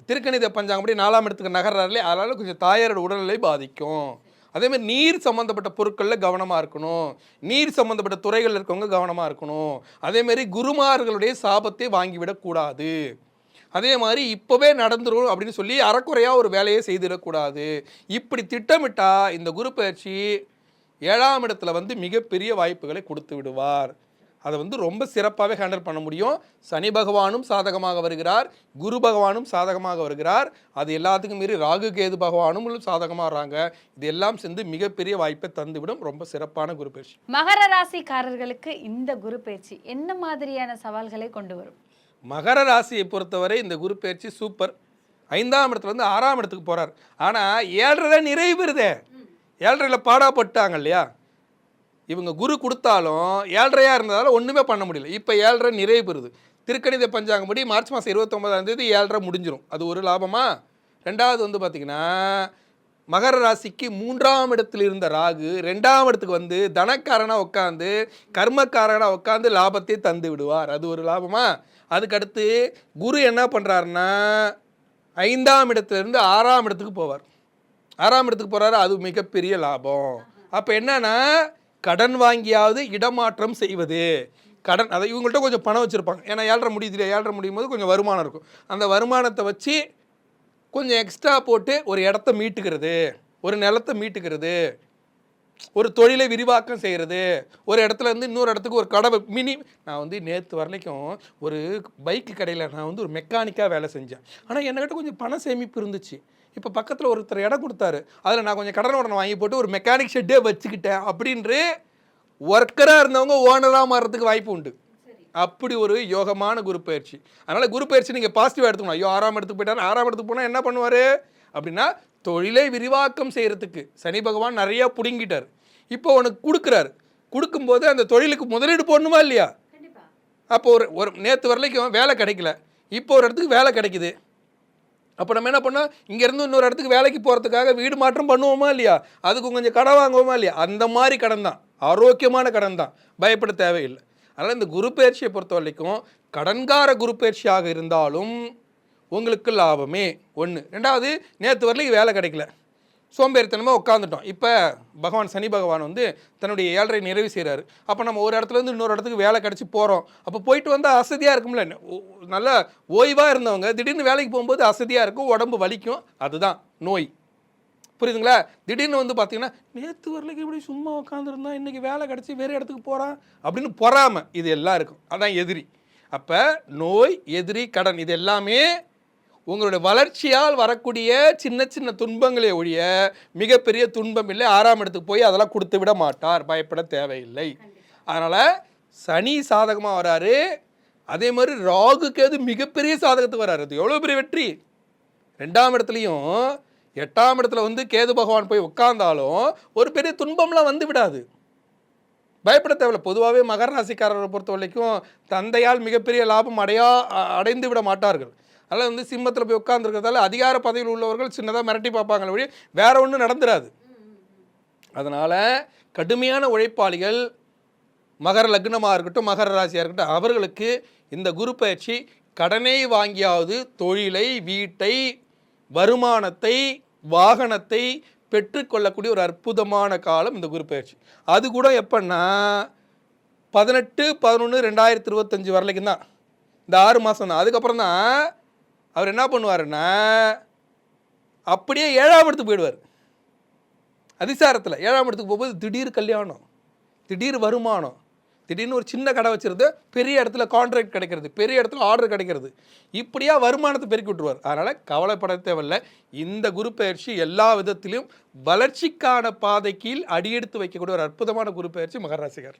திருக்கணித பஞ்சாங்கப்படி 4ஆம் இடத்துக்கு நகர்றாருலே, அதனால் கொஞ்சம் தாயாரோட உடல்நிலை பாதிக்கும். அதேமாதிரி நீர் சம்மந்தப்பட்ட பொருட்களில் கவனமாக இருக்கணும், நீர் சம்மந்தப்பட்ட துறைகளில் இருக்கவங்க கவனமாக இருக்கணும். அதேமாரி குருமார்களுடைய சாபத்தை வாங்கிவிடக்கூடாது. அதே மாதிரி இப்போவே நடந்துடும் அப்படின்னு சொல்லி அறக்குறையாக ஒரு வேலையை செய்திடக்கூடாது. இப்படி திட்டமிட்டால் இந்த குரு பயிற்சி 7ஆம் இடத்துல வந்து மிகப்பெரிய வாய்ப்புகளை கொடுத்து விடுவார். அதை வந்து ரொம்ப சிறப்பாகவே ஹேண்டில் பண்ண முடியும். சனி பகவானும் சாதகமாக வருகிறார், குரு பகவானும் சாதகமாக வருகிறார். அது எல்லாத்துக்கும் மீறி ராகு கேது பகவானும் சாதகமாக வர்றாங்க. இது எல்லாம் சேர்ந்து மிகப்பெரிய வாய்ப்பை தந்துவிடும். ரொம்ப சிறப்பான குரு பயிற்சி. மகர ராசிக்காரர்களுக்கு இந்த குரு பயிற்சி என்ன மாதிரியான சவால்களை கொண்டு வரும்? மகர ராசியை பொறுத்தவரை இந்த குரு பயிற்சி சூப்பர். 5ஆம் இடத்துல வந்து 6ஆம் இடத்துக்கு போகிறார். ஆனால் 7.5 நிறைவு பெறுதே, 7.5 பாடாப்பட்டாங்க இல்லையா. இவங்க குரு கொடுத்தாலும் 7.5 இருந்ததால் ஒன்றுமே பண்ண முடியல. இப்போ 7.5 நிறைவு பெறுது. திருக்கணித பஞ்சாங்கப்படி மார்ச் மாதம் 29ஆம் தேதி 7.5 முடிஞ்சிடும். அது ஒரு லாபமா. ரெண்டாவது வந்து பார்த்திங்கன்னா மகர ராசிக்கு 3ஆம் இடத்தில் இருந்த ராகு 2ஆம் இடத்துக்கு வந்து தனக்காரனாக உட்காந்து கர்மக்காரனாக உட்காந்து லாபத்தை தந்து விடுவார். அது ஒரு லாபமா. அதுக்கடுத்து குரு என்ன பண்ணுறாருன்னா 5ஆம் இடத்துலேருந்து 6ஆம் இடத்துக்கு போவார். 6ஆம் இடத்துக்கு போகிறாரு, அது மிகப்பெரிய லாபம். அப்போ என்னன்னா கடன் வாங்கியாவது இடமாற்றம் செய்வது. கடன் அதை இவங்கள்ட்ட கொஞ்சம் பணம் வச்சுருப்பாங்க. ஏன்னா 7.5 முடியுது இல்லையா, 7.5 முடியும் போது கொஞ்சம் வருமானம் இருக்கும். அந்த வருமானத்தை வச்சு கொஞ்சம் எக்ஸ்ட்ரா போட்டு ஒரு இடத்த மீட்டுக்கிறது, ஒரு நிலத்தை மீட்டுக்கிறது, ஒரு தொழிலை விரிவாக்கம் செய்கிறது, ஒரு இடத்துல இருந்து இன்னொரு இடத்துக்கு ஒரு கடை நான் வந்து நேற்று வரலைக்கும் ஒரு பைக்கு கடையில் நான் வந்து ஒரு மெக்கானிக்காக வேலை செஞ்சேன். ஆனால் என்கிட்ட கொஞ்சம் பண சேமிப்பு இருந்துச்சு. இப்போ பக்கத்தில் ஒருத்தர் இடம் கொடுத்தாரு, அதில் நான் கொஞ்சம் கடன் உடனே வாங்கி போட்டு ஒரு மெக்கானிக் ஷெட்டே வச்சுக்கிட்டேன் அப்படின்று ஒர்க்கராக இருந்தவங்க ஓனராக மாறுறதுக்கு வாய்ப்பு உண்டு. அப்படி ஒரு யோகமான குரு பயிற்சி. அதனால் குரு பயிற்சி நீங்கள் பாசிட்டிவாக எடுத்துக்கணும். ஐயோ 6ஆம் இடத்துக்கு போயிட்டார், 6ஆம் இடத்துக்கு போனால் என்ன பண்ணுவார் அப்படின்னா தொழிலை விரிவாக்கம் செய்கிறதுக்கு சனி பகவான் நிறையா பிடுங்கிட்டார். இப்போ உனக்கு கொடுக்குறாரு. கொடுக்கும்போது அந்த தொழிலுக்கு முதலீடு போடணுமா இல்லையா. அப்போ ஒரு நேற்று வரலைக்கும் வேலை கிடைக்கல, இப்போ ஒரு இடத்துக்கு வேலை கிடைக்குது. அப்போ நம்ம என்ன பண்ணோம், இங்கேருந்து இன்னொரு இடத்துக்கு வேலைக்கு போகிறதுக்காக வீடு மாற்றம் பண்ணுவோமா இல்லையா, அதுக்கு கொஞ்சம் கடன் வாங்குவோமா இல்லையா. அந்த மாதிரி கடன் தான், ஆரோக்கியமான கடன் தான், பயப்பட தேவையில்லை. அதனால் இந்த குரு பயிற்சியை பொறுத்த வரைக்கும் கடன்கார குரு பயிற்சியாக இருந்தாலும் உங்களுக்கு லாபமே ஒன்று. ரெண்டாவது, நேற்று வரலைக்கு வேலை கிடைக்கல, சோம்பேறித்தனமாக உட்காந்துட்டோம். இப்போ பகவான் சனி பகவான் வந்து தன்னுடைய 7.5 நிறைவு செய்கிறாரு. அப்போ நம்ம ஒரு இடத்துலேருந்து இன்னொரு இடத்துக்கு வேலை கிடச்சி போகிறோம். அப்போ போயிட்டு வந்தால் அசதியாக இருக்கும்ல. நல்லா ஓய்வாக இருந்தவங்க திடீர்னு வேலைக்கு போகும்போது அசதியாக இருக்கும், உடம்பு வலிக்கும். அதுதான் நோய். புரியுதுங்களா. திடீர்னு வந்து பார்த்தீங்கன்னா நேற்று வரலைக்கு இப்படி சும்மா உட்காந்துருந்தா இன்றைக்கி வேலை கிடச்சி வேறு இடத்துக்கு போகிறான் அப்படின்னு பொறாமல் இது எல்லாம் இருக்கும். அதான் எதிரி. அப்போ நோய், எதிரி, கடன் இது எல்லாமே உங்களுடைய வளர்ச்சியால் வரக்கூடிய சின்ன சின்ன துன்பங்களே ஒழிய மிகப்பெரிய துன்பம் இல்லை. 6ஆம் இடத்துக்கு போய் அதெல்லாம் கொடுத்து விட மாட்டார், பயப்பட தேவையில்லை. அதனால் சனி சாதகமாக வராரு. அதே மாதிரி ராகு கேது மிகப்பெரிய சாதகத்துக்கு வராரு. அது எவ்வளோ பெரிய வெற்றி. 2ஆம் இடத்துலையும் 8ஆம் இடத்துல வந்து கேது பகவான் போய் உட்கார்ந்தாலும் ஒரு பெரிய துன்பம்லாம் வந்து விடாது, பயப்பட தேவையில்லை. பொதுவாகவே மகர ராசிக்காரரை பொறுத்த வரைக்கும் தந்தையால் மிகப்பெரிய லாபம் அடைந்து விட மாட்டார்கள். அதனால் வந்து சிம்மத்தில் போய் உட்கார்ந்துருக்கிறதால அதிகார பதவியில் உள்ளவர்கள் சின்னதாக மிரட்டி பார்ப்பாங்களே ஒழிய வேற ஒன்றும் நடந்துடாது. அதனால் கடுமையான உழைப்பாளிகள் மகர லக்னமாக இருக்கட்டும், மகர ராசியாக இருக்கட்டும், அவர்களுக்கு இந்த குரு பயிற்சி கடனை வாங்கியாவது தொழிலை, வீட்டை, வருமானத்தை, வாகனத்தை பெற்றுக்கொள்ளக்கூடிய ஒரு அற்புதமான காலம் இந்த குரு பயிற்சி. அது கூட எப்பன்னா 18/11/2025 வரலைக்கும் தான், இந்த 6 மாதம் தான். அதுக்கப்புறம் தான் அவர் என்ன பண்ணுவாருன்னா அப்படியே 7ஆம் இடத்துக்கு போயிடுவார். அதிசாரத்தில் 7ஆம் இடத்துக்கு போகும்போது திடீர் கல்யாணம், திடீர் வருமானம், திடீர்னு ஒரு சின்ன கடை வச்சிருந்து பெரிய இடத்துல கான்ட்ராக்ட் கிடைக்கிறது, பெரிய இடத்துல ஆர்டர் கிடைக்கிறது, இப்படியா வருமானத்தை பெருக்கி விட்டுருவார். அதனால் கவலைப்பட தேவையில்லை. இந்த குரு பயிற்சி எல்லா விதத்திலும் வளர்ச்சிக்கான பாதைக்கு அடியெடுத்து வைக்கக்கூடிய ஒரு அற்புதமான குரு பயிற்சி மகர ராசிக்கார்.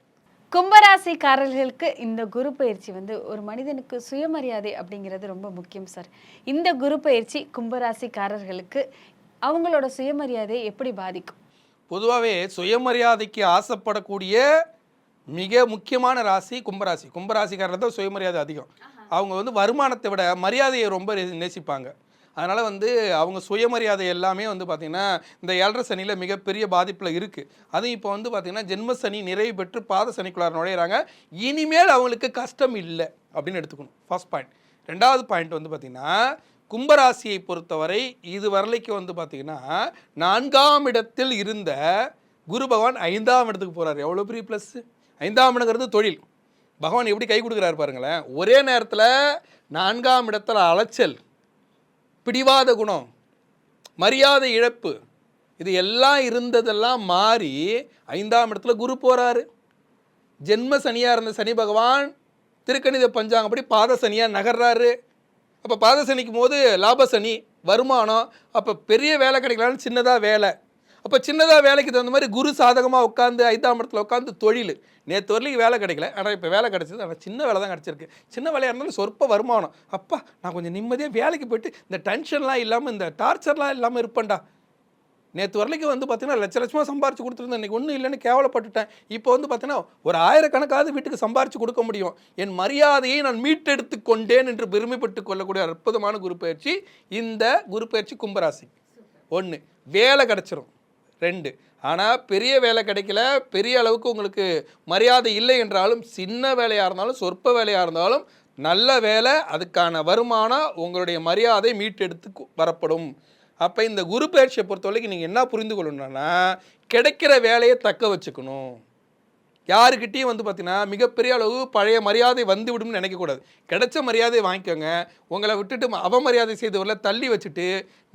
கும்பராசிக்காரர்களுக்கு இந்த குரு பயிற்சி வந்து ஒரு மனிதனுக்கு சுயமரியாதை அப்படிங்கிறது ரொம்ப முக்கியம் சார். இந்த குரு பயிற்சி கும்பராசிக்காரர்களுக்கு அவங்களோட சுயமரியாதையை எப்படி பாதிக்கும்? பொதுவாகவே சுயமரியாதைக்கு ஆசைப்படக்கூடிய மிக முக்கியமான ராசி கும்பராசி. கும்பராசிக்காரர்கள் தான் சுயமரியாதை அதிகம். அவங்க வந்து வருமானத்தை விட மரியாதையை ரொம்ப நேசிப்பாங்க. அதனால் வந்து அவங்க சுயமரியாதை எல்லாமே வந்து பார்த்திங்கன்னா இந்த 7.5 சனியில் மிகப்பெரிய பாதிப்பில் இருக்குது. அதுவும் இப்போ வந்து பார்த்திங்கன்னா ஜென்ம சனி நிறைவு பெற்று பாத சனிக்குள்ளார நுழையிறாங்க. இனிமேல் அவங்களுக்கு கஷ்டம் இல்லை அப்படின்னு எடுத்துக்கணும். First point. 2வது பாயிண்ட் வந்து பார்த்திங்கன்னா கும்பராசியை பொறுத்தவரை இது வரலைக்கு வந்து பார்த்திங்கன்னா 4ஆம் இடத்தில் இருந்த குரு பகவான் 5ஆம் இடத்துக்கு போகிறார். எவ்வளோ பெரிய ப்ளஸ்! 5ஆம் இடங்கிறது தொழில். பகவான் எப்படி கை கொடுக்குறாரு பாருங்களேன். ஒரே நேரத்தில் 4ஆம் இடத்துல அலைச்சல், பிடிவாத குணம், மரியாதை இழப்பு, இது எல்லாம் இருந்ததெல்லாம் மாறி 5ஆம் இடத்துல குரு போகிறாரு. ஜென்ம சனியாக இருந்த சனி பகவான் திருக்கணித பஞ்சாங்கப்படி பாத சனியாக நகர்றாரு. அப்போ பாத சனிக்கும் போது லாப சனி, வருமானம், அப்போ பெரிய வேலை கிடைக்கலான்னு சின்னதாக வேலை, அப்போ சின்னதாக வேலைக்கு தகுந்த மாதிரி குரு சாதகமாக உட்காந்து 5ஆம் இடத்துல உட்காந்து தொழில். நேற்று வரலைக்கு வேலை கிடைக்கல, ஆனால் இப்போ வேலை கிடச்சிது, ஆனால் சின்ன வேலை தான் கிடச்சிருக்கு. சின்ன வேலையாக இருந்தாலும் சொற்ப வருமானம். அப்பா நான் கொஞ்சம் நிம்மதியாக வேலைக்கு போய்ட்டு இந்த டென்ஷன்லாம் இல்லாமல் இந்த டார்ச்சர்லாம் இல்லாமல் இருப்பேன்டா. நேற்று வரலைக்கு வந்து பார்த்தீங்கன்னா லட்சமாக சம்பாரிச்சு கொடுத்துருந்தேன், இன்றைக்கி ஒன்றும் இல்லைன்னு கேவலப்பட்டுட்டேன். இப்போ வந்து பார்த்தீங்கன்னா ஒரு 1000 கணக்காவது வீட்டுக்கு சம்பாரித்து கொடுக்க முடியும். என் மரியாதையை நான் மீட்டெடுத்து கொண்டேன் என்று பெருமைப்பட்டு கொள்ளக்கூடிய அற்புதமான குரு பயிற்சி இந்த குரு பயிற்சி கும்பராசி. 1 வேலை கிடச்சிரும். 2 ஆனால் பெரிய வேலை கிடைக்கல, பெரிய அளவுக்கு உங்களுக்கு மரியாதை இல்லை என்றாலும் சின்ன வேலையாக இருந்தாலும் சொற்ப வேலையாக இருந்தாலும் நல்ல வேலை, அதுக்கான வருமானம், உங்களுடைய மரியாதை மீட்டெடுத்து வரப்படும். அப்போ இந்த குரு பயிற்சியை பொறுத்த வரைக்கும் நீங்கள் என்ன புரிந்து கொள்ளணும்னா கிடைக்கிற வேலையை தக்க வச்சுக்கணும். யாருக்கிட்டையும் வந்து பார்த்தீங்கன்னா மிகப்பெரிய அளவு பழைய மரியாதை வந்து விடும்னு நினைக்கக்கூடாது. கிடைச்ச மரியாதையை வாங்கிக்கோங்க. உங்களை விட்டுட்டு அவமரியாதை செய்தவர்களை தள்ளி வச்சுட்டு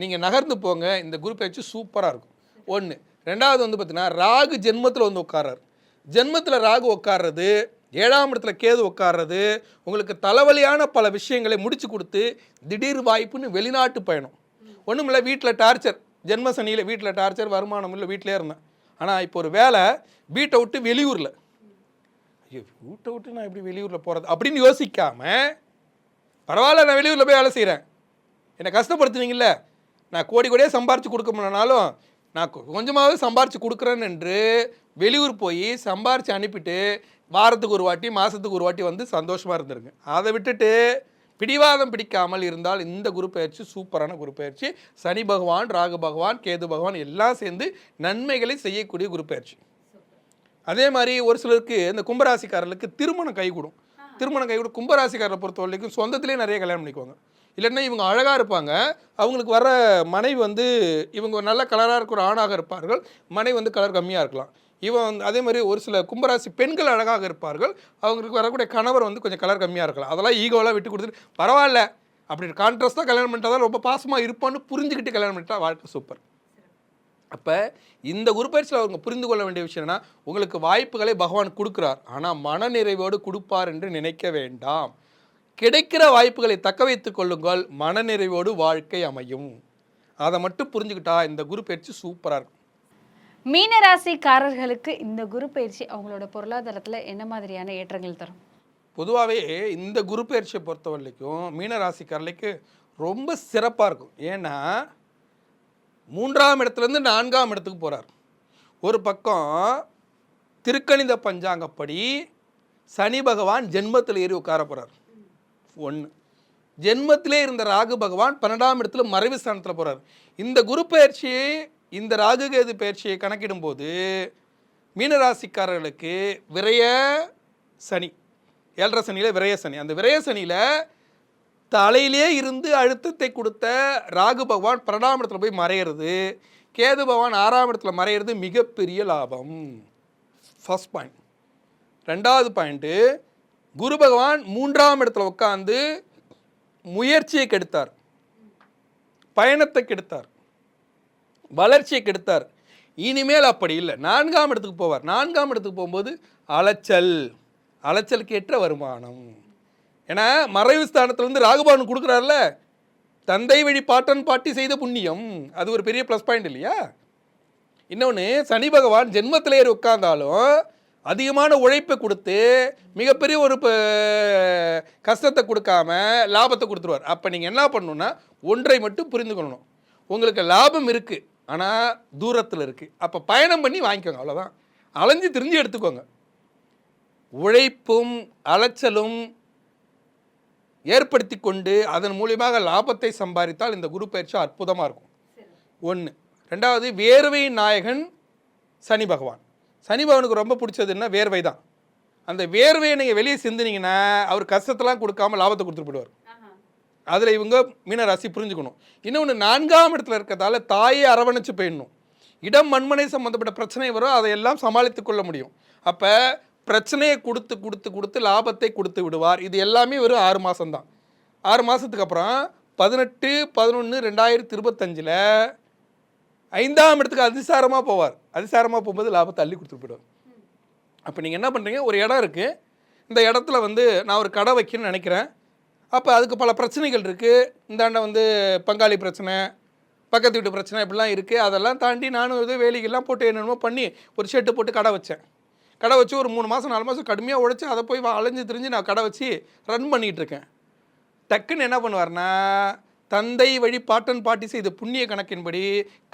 நீங்கள் நகர்ந்து போங்க. இந்த குரு பயிற்சி சூப்பராக இருக்கும். 1. 2வது வந்து பார்த்தீங்கன்னா ராகு ஜென்மத்தில் வந்து உட்கார்றாரு. ஜென்மத்தில் ராகு உட்கார்றது, 7ஆம் இடத்துல கேது உட்கார்றது உங்களுக்கு தலைவலியான பல விஷயங்களை முடிச்சு கொடுத்து திடீர் வாய்ப்புன்னு வெளிநாட்டு பயணம். ஒன்றும் இல்லை, வீட்டில் டார்ச்சர், ஜென்ம சனியில் வீட்டில் டார்ச்சர், வருமானம் இல்லை, வீட்டிலே இருந்தேன். ஆனால் இப்போ ஒரு வேலை, வீட்டை விட்டு வெளியூரில், ஐயோ வீட்டை விட்டு நான் எப்படி வெளியூரில் போகிறது அப்படின்னு யோசிக்காமல் பரவாயில்ல நான் வெளியூரில் போய் வேலை செய்கிறேன், என்னை கஷ்டப்படுத்துவீங்கள்ல, நான் கோடி கோடியாக சம்பாரித்து கொடுக்க முடியலனாலும் நான் கொஞ்சமாவது சம்பாரித்து கொடுக்குறேன்னு என்று வெளியூர் போய் சம்பாரித்து அனுப்பிட்டு வாரத்துக்கு ஒரு வாட்டி மாதத்துக்கு ஒரு வாட்டி வந்து சந்தோஷமாக இருந்துருங்க. அதை விட்டுட்டு பிடிவாதம் பிடிக்காமல் இருந்தால் இந்த குரு பயிற்சி சூப்பரான குரு பயிற்சி. சனி பகவான், ராகு பகவான், கேது பகவான் எல்லாம் சேர்ந்து நன்மைகளை செய்யக்கூடிய குரு பயிற்சி. அதே மாதிரி ஒரு சிலருக்கு இந்த கும்பராசிக்காரர்களுக்கு திருமணம் கைகூடும். கும்பராசிக்காரரை பொறுத்த வரைக்கும் சொந்தத்திலே நிறைய கல்யாணம் பண்ணிக்குவாங்க. இல்லைன்னா இவங்க அழகாக இருப்பாங்க, அவங்களுக்கு வர மனைவி வந்து இவங்க நல்ல கலராக இருக்கிற ஆணாக இருப்பார்கள், மனைவி வந்து கலர் கம்மியாக இருக்கலாம். இவன் அதே மாதிரி ஒரு சில கும்பராசி பெண்கள் அழகாக இருப்பார்கள், அவங்களுக்கு வரக்கூடிய கணவர் வந்து கொஞ்சம் கலர் கம்மியாக இருக்கலாம். அதெல்லாம் ஈகோவெல்லாம் விட்டு கொடுத்துட்டு பரவாயில்ல அப்படி கான்ட்ராஸ்டாக கல்யாணம் பண்ணிட்டா தான் ரொம்ப பாசமாக இருப்பான்னு புரிஞ்சுக்கிட்டு கல்யாணம் பண்ணிட்டா வாழ்க்கை சூப்பர். அப்போ இந்த குரு பயிற்சியில் அவங்க புரிந்து கொள்ள வேண்டிய விஷயம்னா உங்களுக்கு வாய்ப்புகளை பகவான் கொடுக்குறார், ஆனால் மனநிறைவோடு கொடுப்பார் என்று நினைக்க வேண்டாம். கிடைக்கிற வாய்ப்புகளை தக்க வைத்துக் கொள்ளுங்கள், மனநிறைவோடு வாழ்க்கை அமையும். அதை மட்டும் புரிஞ்சுக்கிட்டா இந்த குரு பயிற்சி சூப்பராக இருக்கும். மீனராசிக்காரர்களுக்கு இந்த குரு பயிற்சி அவங்களோட பொருளாதாரத்தில் என்ன மாதிரியான ஏற்றங்கள் தரும்? பொதுவாகவே இந்த குரு பயிற்சியை பொறுத்த வரைக்கும் மீனராசிக்காரர்களுக்கு ரொம்ப சிறப்பாக இருக்கும். ஏன்னா 3ஆம் இடத்துலேருந்து 4ஆம் இடத்துக்கு போகிறார். ஒரு பக்கம் திருக்கணித பஞ்சாங்கப்படி சனி பகவான் ஜென்மத்தில் ஏறி உட்கார போகிறார். 1. ஜென்மத்திலே இருந்த ராகு பகவான் 12ஆம் இடத்துல மறைவு ஸ்தானத்தில் போகிறார். இந்த குரு பயிற்சியை, இந்த ராகு கேது பயிற்சியை கணக்கிடும்போது மீனராசிக்காரர்களுக்கு விரய சனி, 7.5 சனியில் விரய சனி, அந்த விரய சனியில் தலையிலே இருந்து அழுத்தத்தை கொடுத்த ராகு பகவான் 12ஆம் இடத்துல போய் மறையிறது, கேது பகவான் 6ஆம் இடத்துல மறையிறது மிகப்பெரிய லாபம். First point. 2வது பாயிண்ட்டு, குரு பகவான் 3ஆம் இடத்துல உட்காந்து முயற்சியை கெடுத்தார், பயணத்தை கெடுத்தார், வளர்ச்சியை கெடுத்தார். இனிமேல் அப்படி இல்லை. 4ஆம் இடத்துக்கு போவார். 4ஆம் இடத்துக்கு போகும்போது அலைச்சலுக்கேற்ற வருமானம். ஏன்னா மறைவு ஸ்தானத்துலேருந்து ராகுபவன் கொடுக்குறாருல, தந்தை வழி பாட்டன் பாட்டி செய்த புண்ணியம், அது ஒரு பெரிய ப்ளஸ் பாயிண்ட் இல்லையா? இன்னொன்று, சனி பகவான் ஜென்மத்தில் ஏறி உட்கார்ந்தாலும் அதிகமான உழைப்பை கொடுத்து மிகப்பெரிய ஒரு கஷ்டத்தை கொடுக்காம லாபத்தை கொடுத்துருவார். அப்போ நீங்கள் என்ன பண்ணணுன்னா, ஒன்றை மட்டும் புரிந்து கொள்ளணும். உங்களுக்கு லாபம் இருக்குது, ஆனால் தூரத்தில் இருக்குது. அப்போ பயணம் பண்ணி வாங்கிக்கோங்க, அவ்வளோதான். அலைஞ்சு திரிஞ்சு எடுத்துக்கோங்க. உழைப்பும் அலைச்சலும் ஏற்படுத்தி கொண்டு அதன் மூலியமாக லாபத்தை சம்பாதித்தால் இந்த குரு பயிற்சி அற்புதமாக இருக்கும். 1. 2வது, வேர்வையின் நாயகன் சனி பகவான். சனி பகவானுக்கு ரொம்ப பிடிச்சதுன்னா வேர்வை தான். அந்த வேர்வையை நீங்கள் வெளியே சிந்தினீங்கன்னா அவர் கஷ்டத்தெல்லாம் கொடுக்காம லாபத்தை கொடுத்துட்டு போயிடுவார். அதில் இவங்க மீனராசி புரிஞ்சுக்கணும். இன்னொன்று, 4ஆம் இடத்துல இருக்கிறதால தாயை அரவணைச்சு போயிடணும். இடம் மண்மனை சம்மந்தப்பட்ட பிரச்சனை வரும், அதையெல்லாம் சமாளித்து கொள்ள முடியும். அப்போ பிரச்சனையை கொடுத்து கொடுத்து கொடுத்து லாபத்தை கொடுத்து விடுவார். இது எல்லாமே வெறும் 6 மாதம்தான். 6 மாதத்துக்கு அப்புறம் 18/11/2025 5ஆம் இடத்துக்கு அதிசாரமாக போவார். அதிசாரமாக போகும்போது லாபத்தை அள்ளி கொடுத்துட்டு போயிடுவார். அப்போ நீங்கள் என்ன பண்ணுறீங்க, ஒரு இடம் இருக்குது, இந்த இடத்துல நான் ஒரு கடை வைக்கணும்னு நினைக்கிறேன். அப்போ அதுக்கு பல பிரச்சனைகள் இருக்குது. இந்தாண்ட பங்காளி பிரச்சனை, பக்கத்து வீட்டு பிரச்சனை, இப்படிலாம் இருக்குது. அதெல்லாம் தாண்டி நானும் வேலைகள்லாம் போட்டு என்னென்னமோ பண்ணி ஒரு ஷெட்டு போட்டு கடை வச்சேன். கடை வச்சு ஒரு 3 மாதம் 4 மாதம் கடுமையாக உழைச்சி அதை போய் அலைஞ்சு திரிஞ்சு நான் கடை வச்சு ரன் பண்ணிகிட்டு இருக்கேன். டக்குன்னு என்ன பண்ணுவார்னா, தந்தை வழி பாட்டன் பாட்டி செய்த புண்ணிய கணக்கின்படி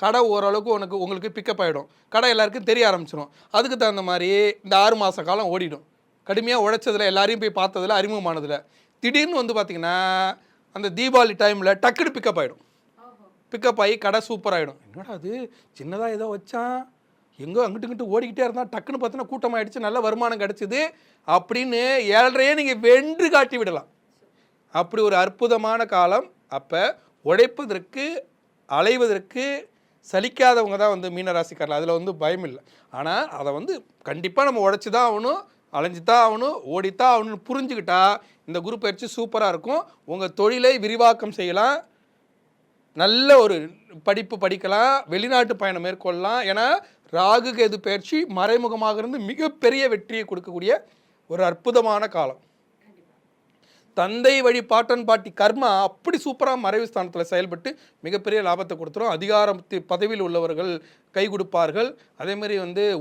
கடை ஓரளவுக்கு உங்களுக்கு பிக்கப் ஆகிடும். கடை எல்லாருக்கும் தெரிய ஆரம்பிச்சிடும். அதுக்கு தகுந்த மாதிரி இந்த 6 மாத காலம் ஓடிடும். கடுமையாக உழைச்சதில் எல்லாரையும் போய் பார்த்ததில் அறிமுகமானதில் திடீர்னு பார்த்திங்கன்னா அந்த தீபாவளி டைமில் டக்குன்னு பிக்கப் ஆகிடும். பிக்கப் ஆகி கடை சூப்பராகிடும். என்னடா அது சின்னதாக ஏதோ வச்சான், எங்கோ அங்கிட்டு ஓடிக்கிட்டே இருந்தால் டக்குன்னு பார்த்தீங்கன்னா கூட்டமாகிடுச்சு, நல்ல வருமானம் கிடச்சிது அப்படின்னு 7.5 நீங்கள் வென்று காட்டி விடலாம். அப்படி ஒரு அற்புதமான காலம். அப்போ உழைப்பதற்கு அலைவதற்கு சலிக்காதவங்க தான் மீனராசிக்காரர்கள். அதில் பயம் இல்லை. ஆனால் அதை கண்டிப்பாக நம்ம உழைச்சி தான் ஆகணும், அலைஞ்சு தான் ஆகணும், ஓடித்தான் ஆகணும்னு புரிஞ்சுக்கிட்டா இந்த குரு பயிற்சி சூப்பராக இருக்கும். உங்கள் தொழிலை விரிவாக்கம் செய்யலாம், நல்ல ஒரு படிப்பு படிக்கலாம், வெளிநாட்டு பயணம் மேற்கொள்ளலாம். ஏன்னா ராகு கேது பயிற்சி மறைமுகமாக இருந்து மிகப்பெரிய வெற்றியை கொடுக்கக்கூடிய ஒரு அற்புதமான காலம். தந்தை வழி பாட்டன் பாட்டி கர்மா அப்படி சூப்பராக மறைவு ஸ்தானத்தில் செயல்பட்டு மிகப்பெரிய லாபத்தை கொடுத்துரும். அதிகார பதவியில் உள்ளவர்கள் கை கொடுப்பார்கள், அதேமாரி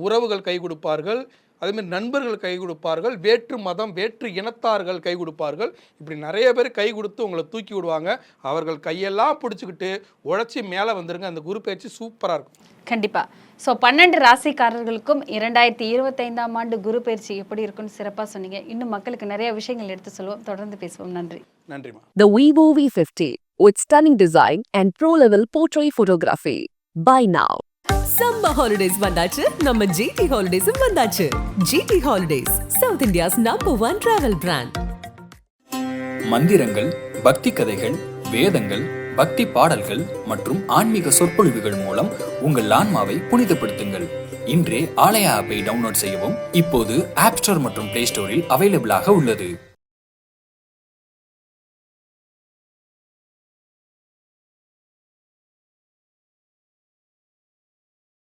உறவுகள் கை கொடுப்பார்கள், அதேமாதிரி நண்பர்கள் கை கொடுப்பார்கள், வேற்று மதம் வேற்று இனத்தார்கள் கை கொடுப்பார்கள். இப்படி நிறைய பேர் கை கொடுத்து உங்களை தூக்கி விடுவாங்க. அவர்கள் கையெல்லாம் பிடிச்சிக்கிட்டு உழைச்சி மேலே வந்துருங்க. அந்த குரு பயிற்சி சூப்பராக இருக்கும். கண்டிப்பாக. ஸோ 12 ராசிக்காரர்களுக்கும் 2025ஆம் ஆண்டு குரு பயிற்சி எப்படி இருக்குன்னு சிறப்பாக சொன்னீங்க. இன்னும் மக்களுக்கு நிறைய விஷயங்கள் எடுத்து சொல்லுவோம். தொடர்ந்து பேசுவோம். நன்றி. நன்றிமா. The Vivo V50 with stunning design and pro-level portrait photography. Buy now. Summer holidays வந்தாச்சு, நம்ம GT Holidays வந்தாச்சு. GT Holidays, South India's #1 travel brand. மந்திரங்கள், பக்தி கதைகள், வேதங்கள், பக்தி பாடல்கள் மற்றும் ஆன்மீக சொற்பொழிவுகள் மூலம் உங்கள் ஆன்மாவை புனிதப்படுத்துங்கள். இன்றே ஆலயா ஆப்பை டவுன்லோட் செய்யவும். இப்போது ஆப் ஸ்டோர் மற்றும் பிளே ஸ்டோரில் அவைலபிளாக உள்ளது.